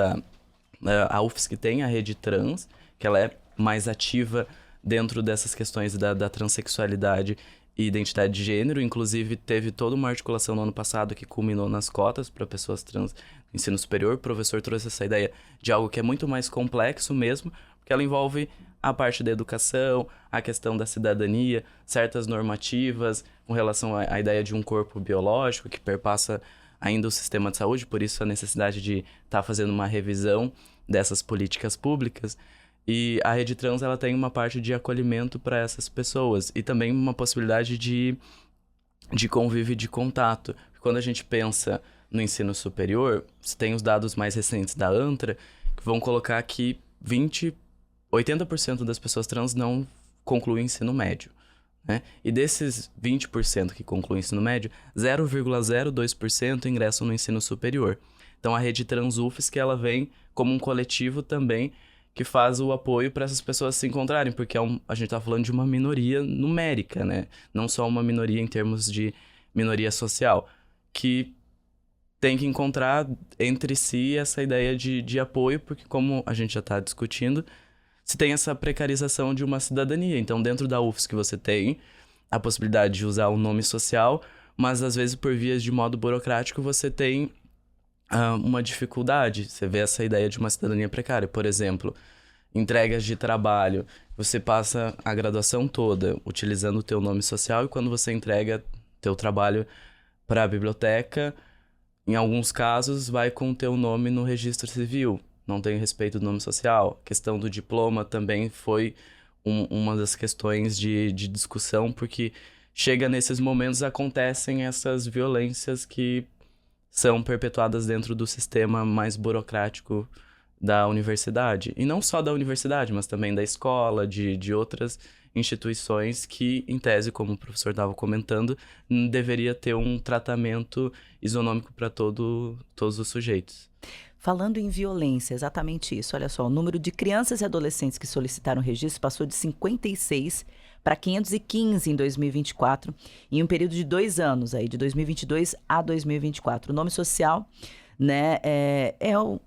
a UFSC tem a rede trans, que ela é mais ativa dentro dessas questões da transexualidade e identidade de gênero. Inclusive, teve toda uma articulação no ano passado que culminou nas cotas para pessoas trans no ensino superior. O professor trouxe essa ideia de algo que é muito mais complexo mesmo, porque ela envolve a parte da educação, a questão da cidadania, certas normativas com relação à ideia de um corpo biológico que perpassa ainda o sistema de saúde, por isso a necessidade de estar fazendo uma revisão dessas políticas públicas. E a Rede Trans, ela tem uma parte de acolhimento para essas pessoas e também uma possibilidade de convívio e de contato. Quando a gente pensa no ensino superior, você tem os dados mais recentes da ANTRA, que vão colocar que 80% das pessoas trans não concluem ensino médio, né? E desses 20% que concluem ensino médio, 0,02% ingressam no ensino superior. Então, a Rede Trans UFSC, ela vem como um coletivo também que faz o apoio para essas pessoas se encontrarem, porque a gente está falando de uma minoria numérica, né? Não só uma minoria em termos de minoria social, que tem que encontrar entre si essa ideia de apoio, porque como a gente já está discutindo, se tem essa precarização de uma cidadania. Então, dentro da UFSC você tem a possibilidade de usar o nome social, mas às vezes por vias de modo burocrático você tem uma dificuldade. Você vê essa ideia de uma cidadania precária. Por exemplo, entregas de trabalho. Você passa a graduação toda utilizando o teu nome social e quando você entrega teu trabalho para a biblioteca, em alguns casos vai com o teu nome no registro civil. Não tem respeito do nome social. A questão do diploma também foi uma das questões de discussão, porque chega nesses momentos, acontecem essas violências que são perpetuadas dentro do sistema mais burocrático da universidade. E não só da universidade, mas também da escola, de outras instituições que, em tese, como o professor estava comentando, deveria ter um tratamento isonômico para todos os sujeitos. Falando em violência, exatamente isso. Olha só, o número de crianças e adolescentes que solicitaram registro passou de 56 para 515 em 2024, em um período de 2 anos, aí, de 2022 a 2024. O nome social, né, é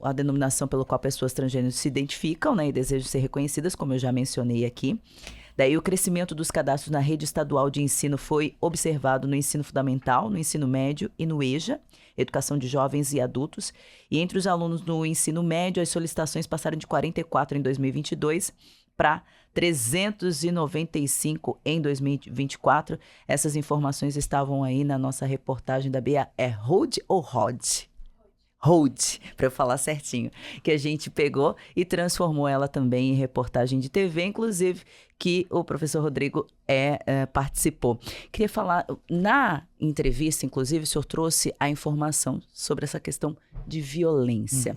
a denominação pela qual pessoas transgêneros se identificam, né, e desejam ser reconhecidas, como eu já mencionei aqui. Daí o crescimento dos cadastros na rede estadual de ensino foi observado no ensino fundamental, no ensino médio e no EJA, Educação de Jovens e Adultos. E entre os alunos no ensino médio, as solicitações passaram de 44 em 2022 para 395 em 2024. Essas informações estavam aí na nossa reportagem da Bea. É Hold ou Rod? Hold, para eu falar certinho, que a gente pegou e transformou ela também em reportagem de TV, inclusive, que o professor Rodrigo participou. Queria falar, na entrevista, inclusive, o senhor trouxe a informação sobre essa questão de violência.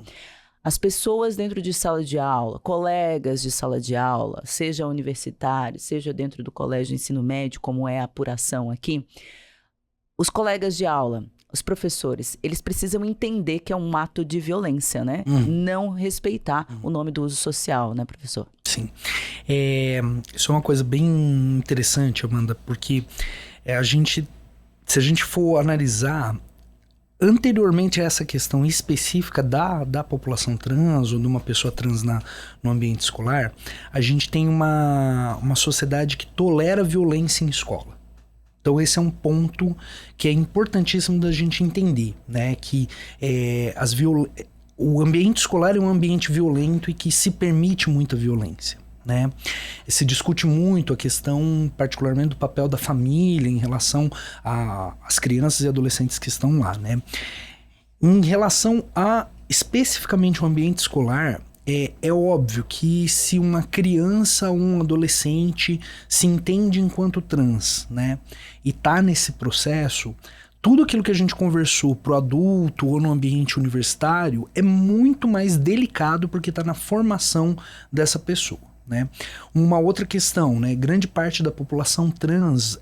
As pessoas dentro de sala de aula, colegas de sala de aula, seja universitário, seja dentro do colégio de ensino médio, como é a apuração aqui, os colegas de aula, os professores, eles precisam entender que é um ato de violência, né? Não respeitar o nome do uso social, né, professor? Sim. Isso é uma coisa bem interessante, Amanda, porque se a gente for analisar anteriormente a essa questão específica da população trans ou de uma pessoa trans no ambiente escolar, a gente tem uma sociedade que tolera violência em escola. Então esse é um ponto que é importantíssimo da gente entender, né? Que o ambiente escolar é um ambiente violento e que se permite muita violência, né? Se discute muito a questão, particularmente, do papel da família em relação às crianças e adolescentes que estão lá, né? Em relação a especificamente o ambiente escolar, é óbvio que se uma criança ou um adolescente se entende enquanto trans, né, e tá nesse processo, tudo aquilo que a gente conversou pro adulto ou no ambiente universitário é muito mais delicado porque tá na formação dessa pessoa, né? Uma outra questão, né, grande parte da população trans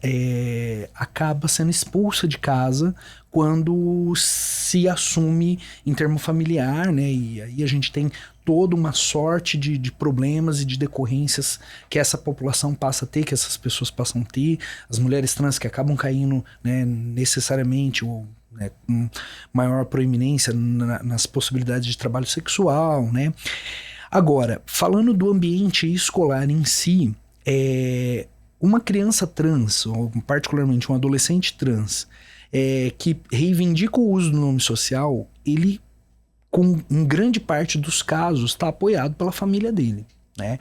acaba sendo expulsa de casa quando se assume em termo familiar, né, e aí a gente tem toda uma sorte de problemas e de decorrências que essa população passa a ter, que essas pessoas passam a ter, as mulheres trans que acabam caindo, né, necessariamente ou, né, com maior proeminência nas possibilidades de trabalho sexual, né. Agora, falando do ambiente escolar em si, uma criança trans, ou particularmente um adolescente trans, que reivindica o uso do nome social, ele, em grande parte dos casos, está apoiado pela família dele, né?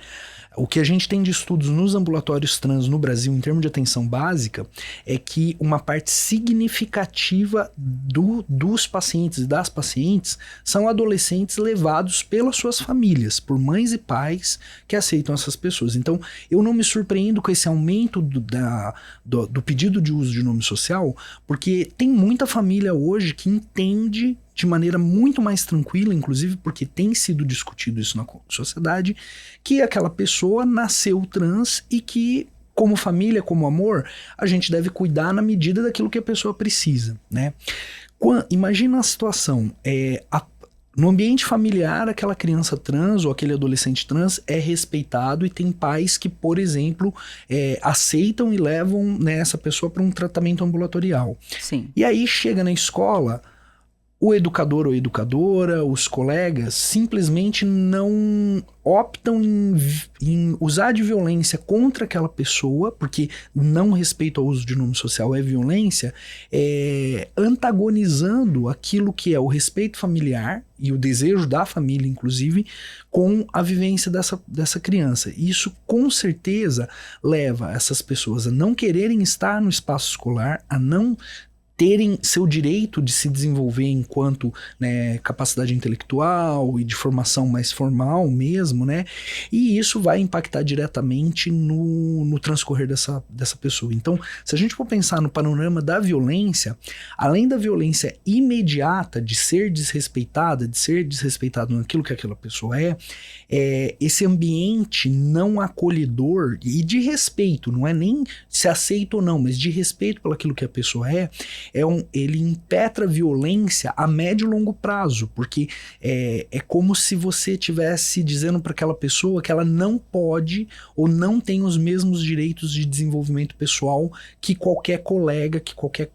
O que a gente tem de estudos nos ambulatórios trans no Brasil, em termos de atenção básica, é que uma parte significativa dos pacientes e das pacientes são adolescentes levados pelas suas famílias, por mães e pais que aceitam essas pessoas. Então, eu não me surpreendo com esse aumento do pedido de uso de nome social, porque tem muita família hoje que entende de maneira muito mais tranquila, inclusive porque tem sido discutido isso na sociedade, que aquela pessoa nasceu trans e que, como família, como amor, a gente deve cuidar na medida daquilo que a pessoa precisa, né? Imagina a situação, no ambiente familiar, aquela criança trans ou aquele adolescente trans é respeitado e tem pais que, por exemplo, aceitam e levam, né, essa pessoa para um tratamento ambulatorial. Sim. E aí chega na escola, o educador ou educadora, os colegas, simplesmente não optam em usar de violência contra aquela pessoa, porque não respeito ao uso de nome social é violência, antagonizando aquilo que é o respeito familiar e o desejo da família, inclusive, com a vivência dessa criança. Isso, com certeza, leva essas pessoas a não quererem estar no espaço escolar, a não terem seu direito de se desenvolver enquanto, né, capacidade intelectual e de formação mais formal mesmo, né? E isso vai impactar diretamente no transcorrer dessa pessoa. Então, se a gente for pensar no panorama da violência, além da violência imediata de ser desrespeitada, de ser desrespeitado naquilo que aquela pessoa esse ambiente não acolhedor e de respeito, não é nem se aceita ou não, mas de respeito pelo aquilo que a pessoa ele impetra violência a médio e longo prazo, porque é como se você estivesse dizendo para aquela pessoa que ela não pode ou não tem os mesmos direitos de desenvolvimento pessoal que qualquer colega, que qualquer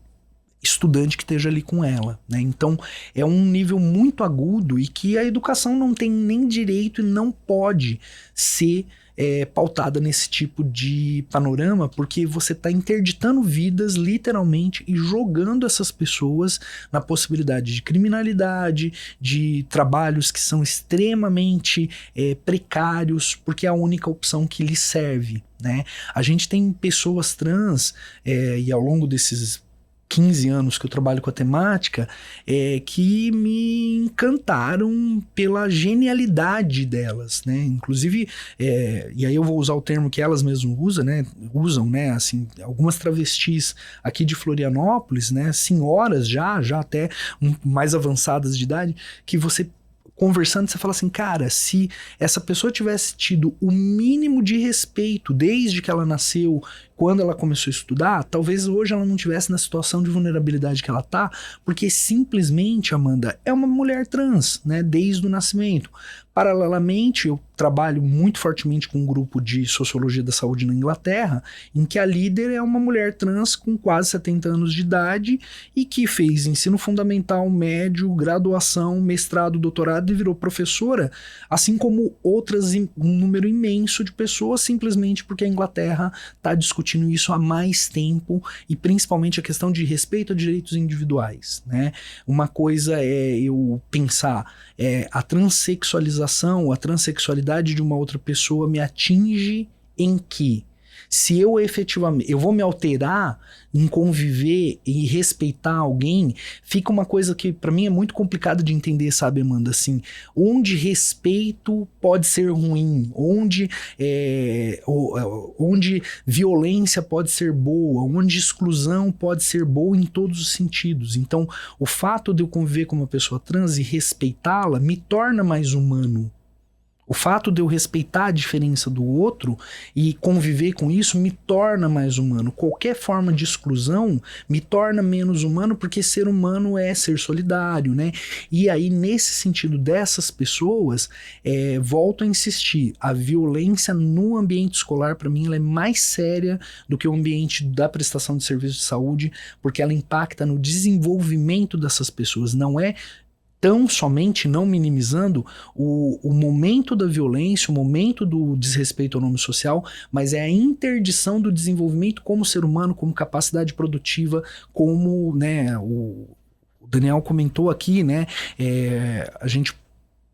estudante que esteja ali com ela, né? Então, é um nível muito agudo e que a educação não tem nem direito e não pode ser pautada nesse tipo de panorama, porque você está interditando vidas, literalmente, e jogando essas pessoas na possibilidade de criminalidade, de trabalhos que são extremamente precários, porque é a única opção que lhes serve, né? A gente tem pessoas trans, e ao longo desses 15 anos que eu trabalho com a temática, que me encantaram pela genialidade delas, né? Inclusive, e aí eu vou usar o termo que elas mesmas usam, né? Assim, algumas travestis aqui de Florianópolis, né? Senhoras já até mais avançadas de idade, que você conversando, você fala assim, cara, se essa pessoa tivesse tido o mínimo de respeito desde que ela nasceu, quando ela começou a estudar, talvez hoje ela não tivesse na situação de vulnerabilidade que ela tá, porque simplesmente, Amanda, é uma mulher trans, né, desde o nascimento. Paralelamente, eu trabalho muito fortemente com um grupo de sociologia da saúde na Inglaterra, em que a líder é uma mulher trans com quase 70 anos de idade e que fez ensino fundamental, médio, graduação, mestrado, doutorado e virou professora, assim como um número imenso de pessoas, simplesmente porque a Inglaterra está discutindo isso há mais tempo e principalmente a questão de respeito a direitos individuais, né? Uma coisa é eu pensar a transexualização, a transexualidade de uma outra pessoa me atinge em que? Se eu efetivamente, eu vou me alterar em conviver e respeitar alguém, fica uma coisa que pra mim é muito complicado de entender, sabe, Amanda? Assim, onde respeito pode ser ruim, onde violência pode ser boa, onde exclusão pode ser boa em todos os sentidos. Então, o fato de eu conviver com uma pessoa trans e respeitá-la me torna mais humano. O fato de eu respeitar a diferença do outro e conviver com isso me torna mais humano. Qualquer forma de exclusão me torna menos humano, porque ser humano é ser solidário, né? E aí, nesse sentido dessas pessoas, volto a insistir, a violência no ambiente escolar, para mim, ela é mais séria do que o ambiente da prestação de serviço de saúde, porque ela impacta no desenvolvimento dessas pessoas. Não é tão somente, não minimizando o momento da violência, o momento do desrespeito ao nome social, mas é a interdição do desenvolvimento como ser humano, como capacidade produtiva, como, né, o Daniel comentou aqui, né, a gente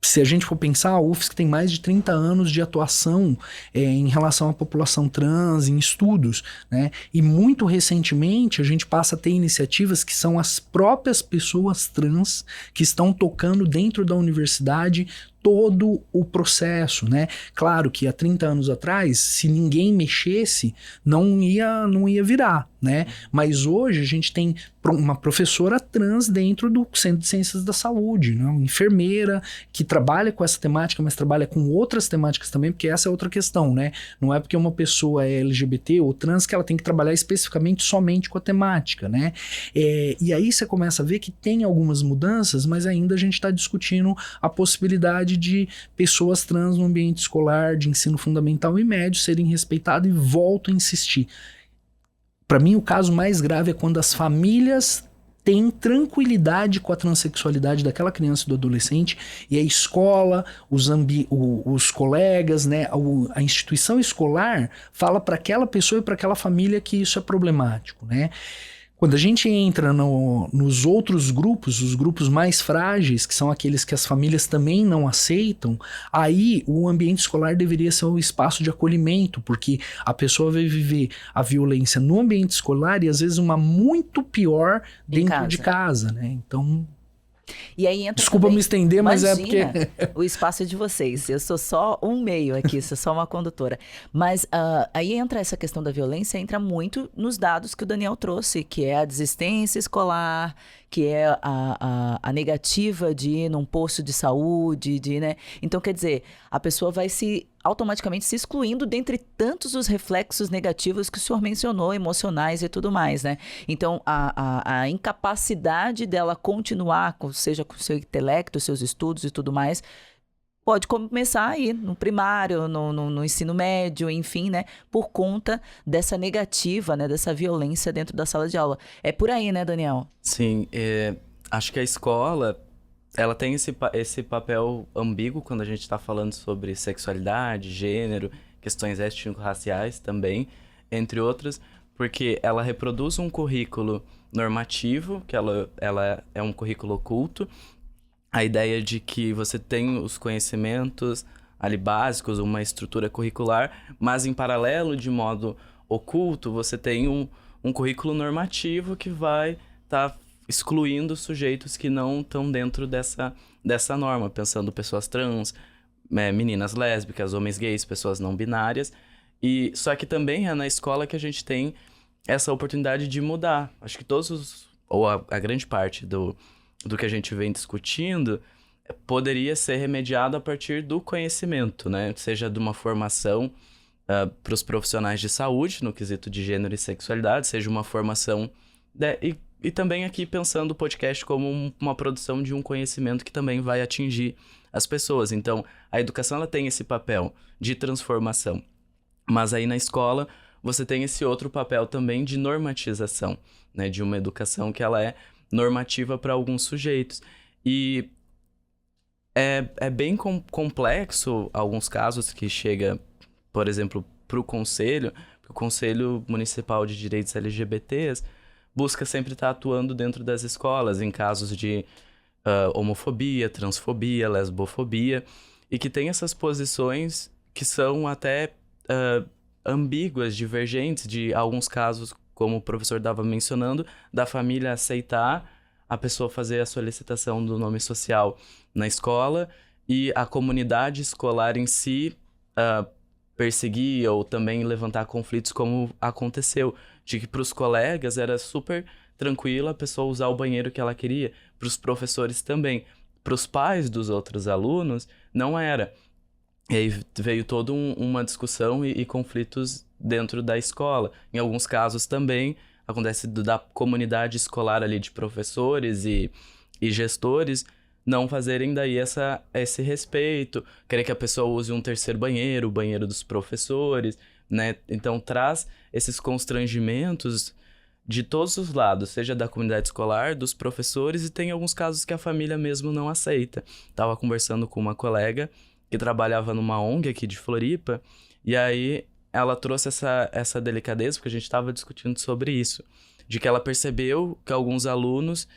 se a gente for pensar, a UFSC tem mais de 30 anos de atuação em relação à população trans, em estudos, né? E muito recentemente a gente passa a ter iniciativas que são as próprias pessoas trans que estão tocando dentro da universidade todo o processo, né? Claro que há 30 anos atrás, se ninguém mexesse, não ia virar, né? Mas hoje a gente tem uma professora trans dentro do Centro de Ciências da Saúde, né? Uma enfermeira que trabalha com essa temática, mas trabalha com outras temáticas também, porque essa é outra questão, né? Não é porque uma pessoa é LGBT ou trans que ela tem que trabalhar especificamente somente com a temática, né? E aí você começa a ver que tem algumas mudanças, mas ainda a gente está discutindo a possibilidade de pessoas trans no ambiente escolar, de ensino fundamental e médio serem respeitadas, e volto a insistir. Para mim, o caso mais grave é quando as famílias têm tranquilidade com a transexualidade daquela criança e do adolescente, e a escola, os colegas, né, a instituição escolar fala para aquela pessoa e para aquela família que isso é problemático, né? Quando a gente entra nos outros grupos, os grupos mais frágeis, que são aqueles que as famílias também não aceitam, aí o ambiente escolar deveria ser um espaço de acolhimento, porque a pessoa vai viver a violência no ambiente escolar e às vezes uma muito pior dentro de casa, né? Então... E aí entra Desculpa também, me estender, mas imagina, é porque... o espaço é de vocês. Eu sou só um meio aqui, sou só uma condutora. Mas aí entra essa questão da violência, entra muito nos dados que o Daniel trouxe, que é a desistência escolar, que é a negativa de ir num posto de saúde, né? Então, quer dizer, a pessoa vai automaticamente se excluindo dentre tantos os reflexos negativos que o senhor mencionou, emocionais e tudo mais, né? Então, a incapacidade dela continuar, seja com o seu intelecto, seus estudos e tudo mais, pode começar aí no primário, no ensino médio, enfim, né? Por conta dessa negativa, né? Dessa violência dentro da sala de aula. É por aí, né, Daniel? Sim, acho que a escola, ela tem esse papel ambíguo quando a gente está falando sobre sexualidade, gênero, questões étnico-raciais também, entre outras, porque ela reproduz um currículo normativo, que ela é um currículo oculto, a ideia de que você tem os conhecimentos ali básicos, uma estrutura curricular, mas em paralelo, de modo oculto, você tem um currículo normativo que vai estar excluindo sujeitos que não estão dentro dessa norma, pensando pessoas trans, meninas lésbicas, homens gays, pessoas não binárias. E só que também é na escola que a gente tem essa oportunidade de mudar. Acho que ou a grande parte do que a gente vem discutindo poderia ser remediado a partir do conhecimento, né? Seja de uma formação para os profissionais de saúde, no quesito de gênero e sexualidade, seja uma formação... E também aqui pensando o podcast como uma produção de um conhecimento que também vai atingir as pessoas. Então, a educação ela tem esse papel de transformação. Mas aí na escola, você tem esse outro papel também de normatização, né? De uma educação que ela é normativa para alguns sujeitos. E é bem complexo alguns casos que chega, por exemplo, para o Conselho Municipal de Direitos LGBTs busca sempre estar atuando dentro das escolas em casos de homofobia, transfobia, lesbofobia, e que tem essas posições que são até ambíguas, divergentes, de alguns casos, como o professor estava mencionando, da família aceitar a pessoa fazer a solicitação do nome social na escola e a comunidade escolar em si perseguir ou também levantar conflitos, como aconteceu, de que para os colegas era super tranquilo a pessoa usar o banheiro que ela queria, para os professores também. Para os pais dos outros alunos, não era. E aí veio toda uma discussão e conflitos dentro da escola. Em alguns casos também acontece da comunidade escolar ali, de professores e gestores, não fazerem daí esse respeito, querer que a pessoa use um terceiro banheiro, o banheiro dos professores, né? Então traz esses constrangimentos de todos os lados, seja da comunidade escolar, dos professores, e tem alguns casos que a família mesmo não aceita. Tava conversando com uma colega que trabalhava numa ONG aqui de Floripa, e aí ela trouxe essa delicadeza, porque a gente estava discutindo sobre isso, de que ela percebeu que alguns alunos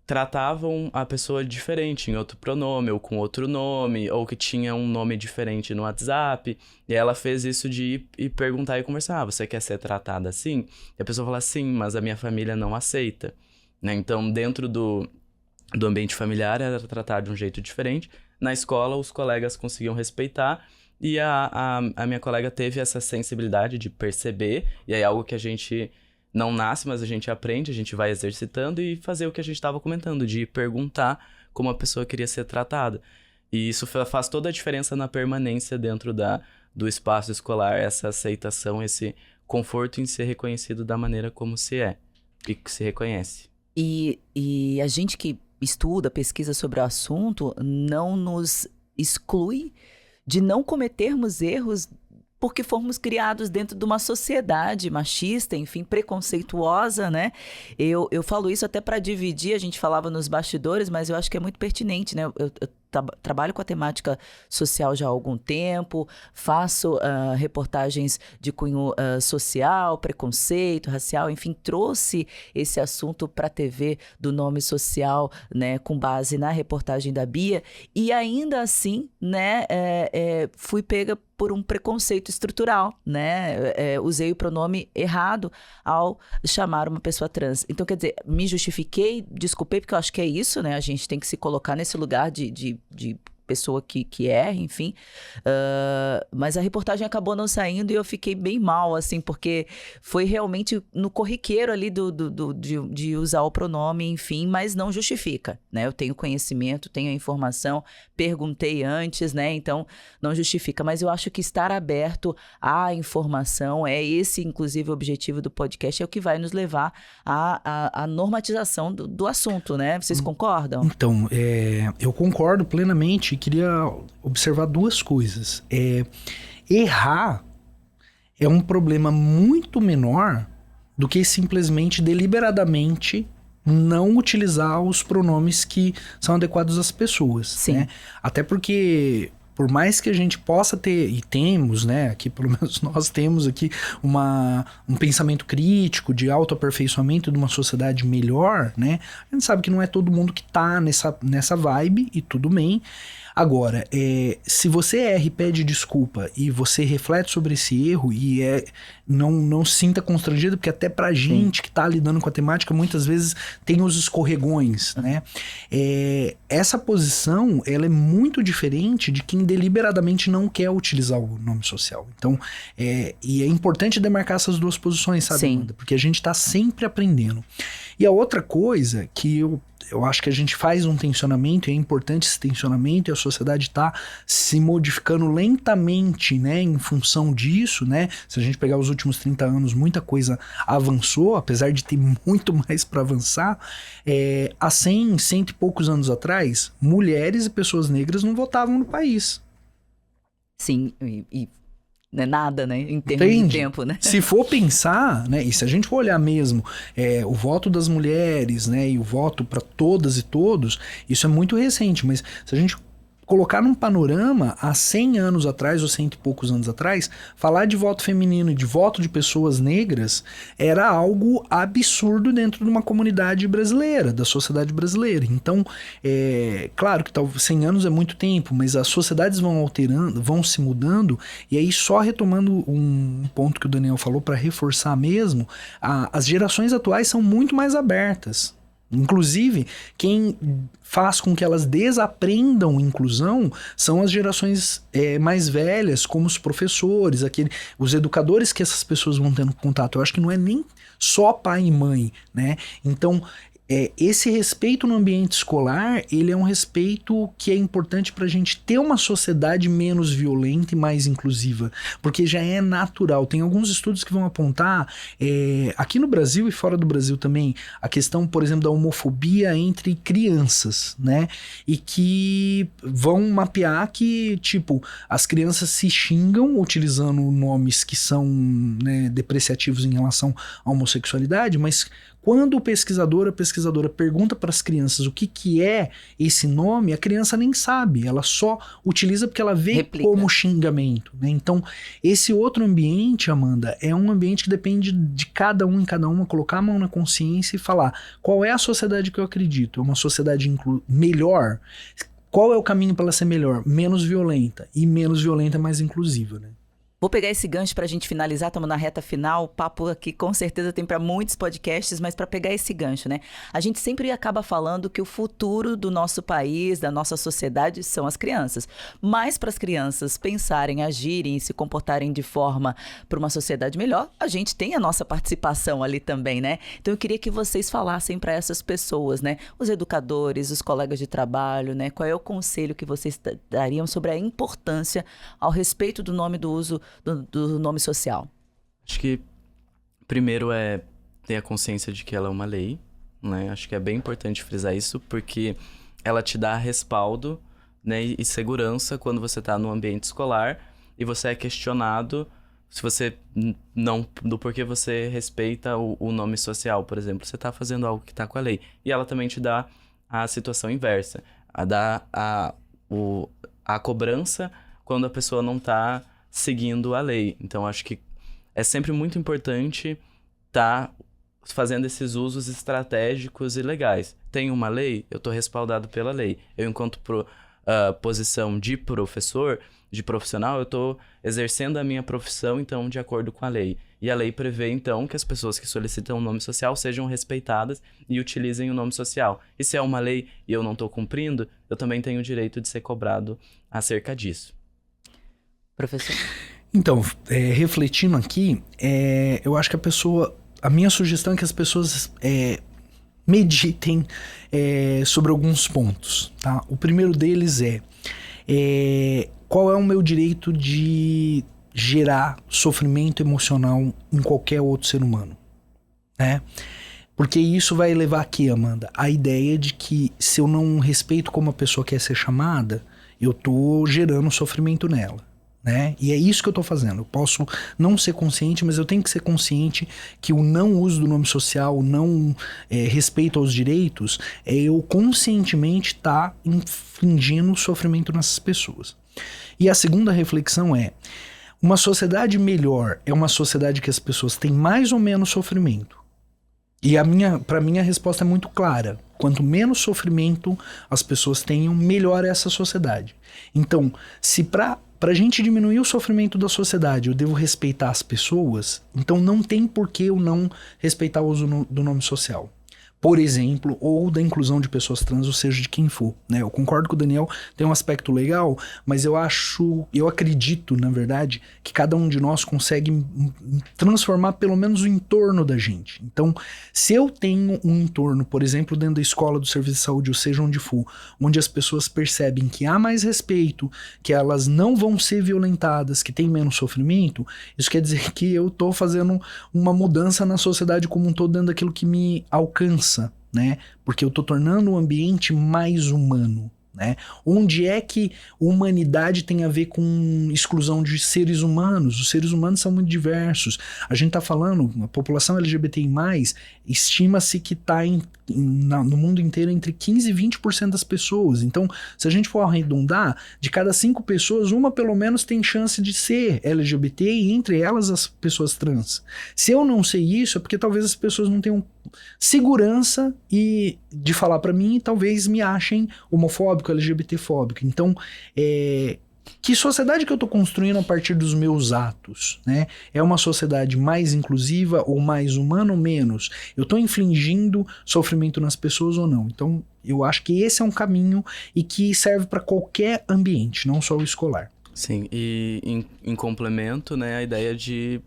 tratavam a pessoa diferente, em outro pronome, ou com outro nome, ou que tinha um nome diferente no WhatsApp. E ela fez isso de ir e perguntar e conversar, você quer ser tratada assim? E a pessoa fala, sim, mas a minha família não aceita, né? Então, dentro do ambiente familiar, era tratado de um jeito diferente. Na escola, os colegas conseguiam respeitar, e a minha colega teve essa sensibilidade de perceber, e aí é algo que a gente não nasce, mas a gente aprende, a gente vai exercitando e fazer o que a gente estava comentando, de perguntar como a pessoa queria ser tratada. E isso faz toda a diferença na permanência dentro do espaço escolar, essa aceitação, esse conforto em ser reconhecido da maneira como se é e que se reconhece. E a gente que estuda, pesquisa sobre o assunto, não nos exclui de não cometermos erros porque fomos criados dentro de uma sociedade machista, enfim, preconceituosa, né? Eu falo isso até para dividir, a gente falava nos bastidores, mas eu acho que é muito pertinente, né? Eu trabalho com a temática social já há algum tempo, faço reportagens de cunho social, preconceito, racial, enfim, trouxe esse assunto para a TV do Nome Social, né, com base na reportagem da Bia, e ainda assim, né, fui pega por um preconceito estrutural, né, usei o pronome errado ao chamar uma pessoa trans. Então, quer dizer, me justifiquei, desculpei, porque eu acho que é isso, né, a gente tem que se colocar nesse lugar de pessoa que erra, enfim. Mas a reportagem acabou não saindo e eu fiquei bem mal, assim, porque foi realmente no corriqueiro ali de usar o pronome, enfim, mas não justifica, né? Eu tenho conhecimento, tenho a informação, perguntei antes, né? Então, não justifica. Mas eu acho que estar aberto à informação é esse, inclusive, o objetivo do podcast, é o que vai nos levar à normatização do assunto, né? Vocês concordam? Então, eu concordo plenamente e queria observar duas coisas. Errar é um problema muito menor do que simplesmente deliberadamente não utilizar os pronomes que são adequados às pessoas. Sim. Né? Até porque, por mais que a gente possa ter, e temos, né, aqui pelo menos nós temos aqui um pensamento crítico de autoaperfeiçoamento de uma sociedade melhor, né, a gente sabe que não é todo mundo que tá nessa vibe, e tudo bem. Agora, se você erra e pede desculpa e você reflete sobre esse erro e não se sinta constrangido, porque até pra gente que tá lidando com a temática, muitas vezes tem os escorregões, né? Essa posição, ela é muito diferente de quem deliberadamente não quer utilizar o nome social. Então, e é importante demarcar essas duas posições, sabe, Amanda? Porque a gente tá sempre aprendendo. E a outra coisa que eu acho que a gente faz um tensionamento, e é importante esse tensionamento, e a sociedade está se modificando lentamente, né, em função disso, né? Se a gente pegar os últimos 30 anos, muita coisa avançou, apesar de ter muito mais para avançar. Há 100 e poucos anos atrás, mulheres e pessoas negras não votavam no país. Sim, e não é nada, né? Em termos de tempo, né? Se for pensar, né? E se a gente for olhar mesmo o voto das mulheres, né? E o voto para todas e todos, isso é muito recente. Mas se a gente colocar num panorama, há 100 anos atrás, ou 100 e poucos anos atrás, falar de voto feminino e de voto de pessoas negras era algo absurdo dentro de uma comunidade brasileira, da sociedade brasileira. Então, claro que 100 anos é muito tempo, mas as sociedades vão alterando, vão se mudando, e aí só retomando um ponto que o Daniel falou para reforçar mesmo, as gerações atuais são muito mais abertas. Inclusive, quem faz com que elas desaprendam inclusão são as gerações mais velhas, como os professores, os educadores que essas pessoas vão tendo contato. Eu acho que não é nem só pai e mãe, né? Então, esse respeito no ambiente escolar, ele é um respeito que é importante para a gente ter uma sociedade menos violenta e mais inclusiva, porque já é natural. Tem alguns estudos que vão apontar, aqui no Brasil e fora do Brasil também, a questão, por exemplo, da homofobia entre crianças, né? E que vão mapear que, tipo, as crianças se xingam utilizando nomes que são, né, depreciativos em relação à homossexualidade, mas Quando a pesquisadora pergunta para as crianças o que é esse nome, a criança nem sabe, ela só utiliza porque ela vê Replica. como xingamento, né? Então, esse outro ambiente, Amanda, é um ambiente que depende de cada um em cada uma colocar a mão na consciência e falar qual é a sociedade que eu acredito. É uma sociedade melhor? Qual é o caminho para ela ser melhor? Menos violenta. E menos violenta é mais inclusiva, né? Vou pegar esse gancho para a gente finalizar, estamos na reta final, o papo aqui com certeza tem para muitos podcasts, mas para pegar esse gancho, né? A gente sempre acaba falando que o futuro do nosso país, da nossa sociedade, são as crianças. Mas para as crianças pensarem, agirem e se comportarem de forma para uma sociedade melhor, a gente tem a nossa participação ali também, né? Então eu queria que vocês falassem para essas pessoas, né? Os educadores, os colegas de trabalho, né? Qual é o conselho que vocês dariam sobre a importância ao respeito do nome do uso do nome social? Acho que primeiro é ter a consciência de que ela é uma lei, né? Acho que é bem importante frisar isso, porque ela te dá respaldo, né, e segurança quando você está no ambiente escolar e você é questionado se você não, do porquê você respeita o nome social, por exemplo. Você está fazendo algo que está com a lei. E ela também te dá a situação inversa, a cobrança quando a pessoa não está seguindo a lei. Então, acho que é sempre muito importante estar fazendo esses usos estratégicos e legais. Tem uma lei, eu estou respaldado pela lei. Eu, enquanto posição de professor, de profissional, eu estou exercendo a minha profissão, então, de acordo com a lei. E a lei prevê, então, que as pessoas que solicitam o nome social sejam respeitadas e utilizem o nome social. E se é uma lei e eu não estou cumprindo, eu também tenho o direito de ser cobrado acerca disso. Professor? Então, refletindo aqui, eu acho que a minha sugestão é que as pessoas meditem sobre alguns pontos, tá? O primeiro deles qual é o meu direito de gerar sofrimento emocional em qualquer outro ser humano, né? Porque isso vai levar aqui, Amanda, a ideia de que se eu não respeito como a pessoa quer ser chamada, eu tô gerando sofrimento nela, né? E é isso que eu tô fazendo. Eu posso não ser consciente, mas eu tenho que ser consciente que o não uso do nome social, o não respeito aos direitos, eu conscientemente tá infligindo sofrimento nessas pessoas. E a segunda reflexão uma sociedade melhor é uma sociedade que as pessoas têm mais ou menos sofrimento. E para mim a resposta é muito clara. Quanto menos sofrimento as pessoas tenham, melhor é essa sociedade. Então, se para a gente diminuir o sofrimento da sociedade eu devo respeitar as pessoas, então não tem por que eu não respeitar o uso do nome social. Por exemplo, ou da inclusão de pessoas trans, ou seja, de quem for, né? Eu concordo com o Daniel, tem um aspecto legal, mas eu acredito, na verdade, que cada um de nós consegue transformar pelo menos o entorno da gente. Então, se eu tenho um entorno, por exemplo, dentro da escola, do serviço de saúde, ou seja, onde for, onde as pessoas percebem que há mais respeito, que elas não vão ser violentadas, que tem menos sofrimento, isso quer dizer que eu tô fazendo uma mudança na sociedade como um todo dentro daquilo que me alcança, né? Porque eu tô tornando o ambiente mais humano, né? Onde é que humanidade tem a ver com exclusão de seres humanos? Os seres humanos são muito diversos. A gente tá falando, a população LGBTI+, estima-se que tá no mundo inteiro entre 15% e 20% das pessoas. Então, se a gente for arredondar, de cada 5 pessoas, uma pelo menos tem chance de ser LGBT, e entre elas as pessoas trans. Se eu não sei isso, é porque talvez as pessoas não tenham segurança de falar pra mim, e talvez me achem homofóbico, LGBTfóbico. Então, que sociedade que eu tô construindo a partir dos meus atos, né? É uma sociedade mais inclusiva ou mais humana ou menos? Eu tô infligindo sofrimento nas pessoas ou não? Então, eu acho que esse é um caminho e que serve para qualquer ambiente, não só o escolar. Sim, e em complemento, né, a ideia de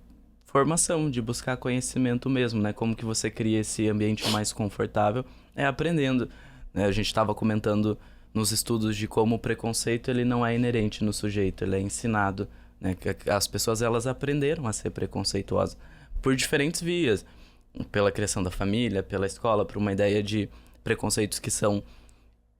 formação, de buscar conhecimento mesmo, né? Como que você cria esse ambiente mais confortável, aprendendo, né? A gente estava comentando nos estudos de como o preconceito ele não é inerente no sujeito, ele é ensinado, né? As pessoas elas aprenderam a ser preconceituosas por diferentes vias, pela criação da família, pela escola, por uma ideia de preconceitos que são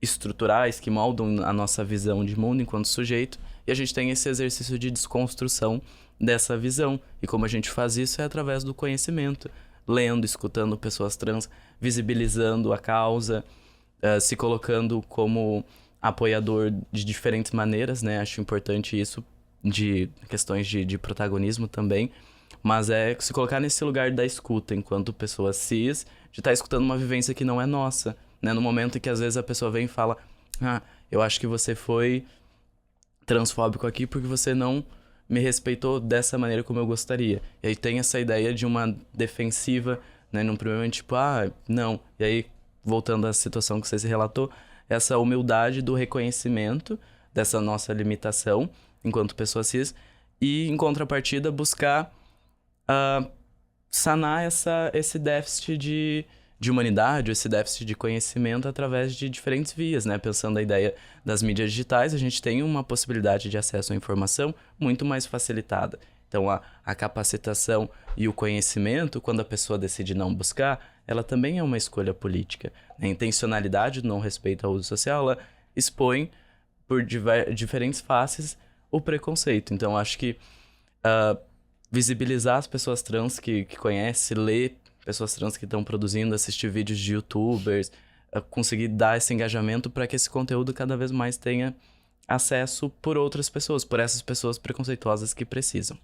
estruturais, que moldam a nossa visão de mundo enquanto sujeito, e a gente tem esse exercício de desconstrução dessa visão, e como a gente faz isso é através do conhecimento, lendo, escutando pessoas trans, visibilizando a causa, se colocando como apoiador de diferentes maneiras, né? Acho importante isso, de questões de protagonismo também, mas é se colocar nesse lugar da escuta, enquanto pessoa cis, de estar escutando uma vivência que não é nossa, né? No momento em que às vezes a pessoa vem e fala, eu acho que você foi transfóbico aqui porque você não me respeitou dessa maneira como eu gostaria. E aí tem essa ideia de uma defensiva, né? Num primeiro momento, tipo, não. E aí, voltando à situação que você se relatou, essa humildade do reconhecimento dessa nossa limitação enquanto pessoa cis e, em contrapartida, buscar sanar esse déficit de humanidade, esse déficit de conhecimento através de diferentes vias, né? Pensando a ideia das mídias digitais, a gente tem uma possibilidade de acesso à informação muito mais facilitada. Então, a capacitação e o conhecimento, quando a pessoa decide não buscar, ela também é uma escolha política. A intencionalidade do não respeito ao uso social, ela expõe por diferentes faces o preconceito. Então, acho que visibilizar as pessoas trans que conhecem, ler pessoas trans que estão produzindo, assistir vídeos de youtubers, conseguir dar esse engajamento para que esse conteúdo cada vez mais tenha acesso por outras pessoas, por essas pessoas preconceituosas que precisam.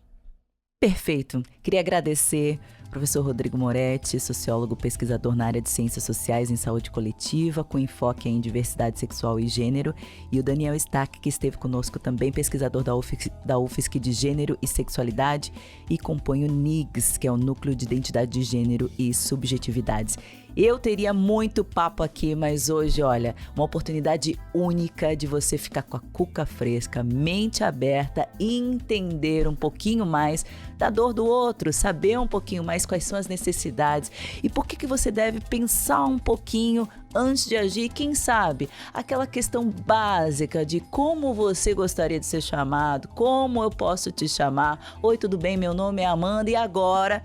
Perfeito. Queria agradecer ao professor Rodrigo Moretti, sociólogo pesquisador na área de Ciências Sociais em Saúde Coletiva, com enfoque em diversidade sexual e gênero, e o Daniel Stack, que esteve conosco também, pesquisador da UFSC de Gênero e Sexualidade, e compõe o NIGS, que é o Núcleo de Identidade de Gênero e Subjetividades. Eu teria muito papo aqui, mas hoje, olha, uma oportunidade única de você ficar com a cuca fresca, mente aberta e entender um pouquinho mais da dor do outro, saber um pouquinho mais quais são as necessidades e por que você deve pensar um pouquinho antes de agir. Quem sabe aquela questão básica de como você gostaria de ser chamado, como eu posso te chamar. Oi, tudo bem? Meu nome é Amanda e agora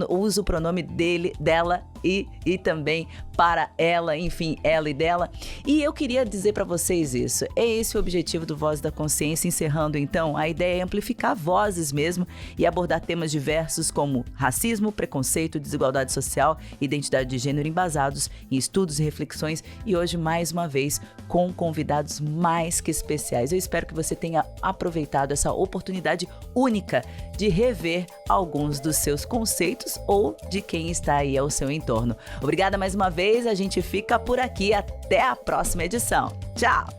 uso o pronome dele, dela e também para ela, enfim, ela e dela. E eu queria dizer para vocês isso. É esse o objetivo do Voz da Consciência. Encerrando, então, a ideia é amplificar vozes mesmo e abordar temas diversos como racismo, preconceito, desigualdade social, identidade de gênero, embasados em estudos e reflexões. E hoje, mais uma vez, com convidados mais que especiais. Eu espero que você tenha aproveitado essa oportunidade única de rever alguns dos seus conceitos ou de quem está aí ao seu entorno. Obrigada mais uma vez, a gente fica por aqui. Até a próxima edição. Tchau!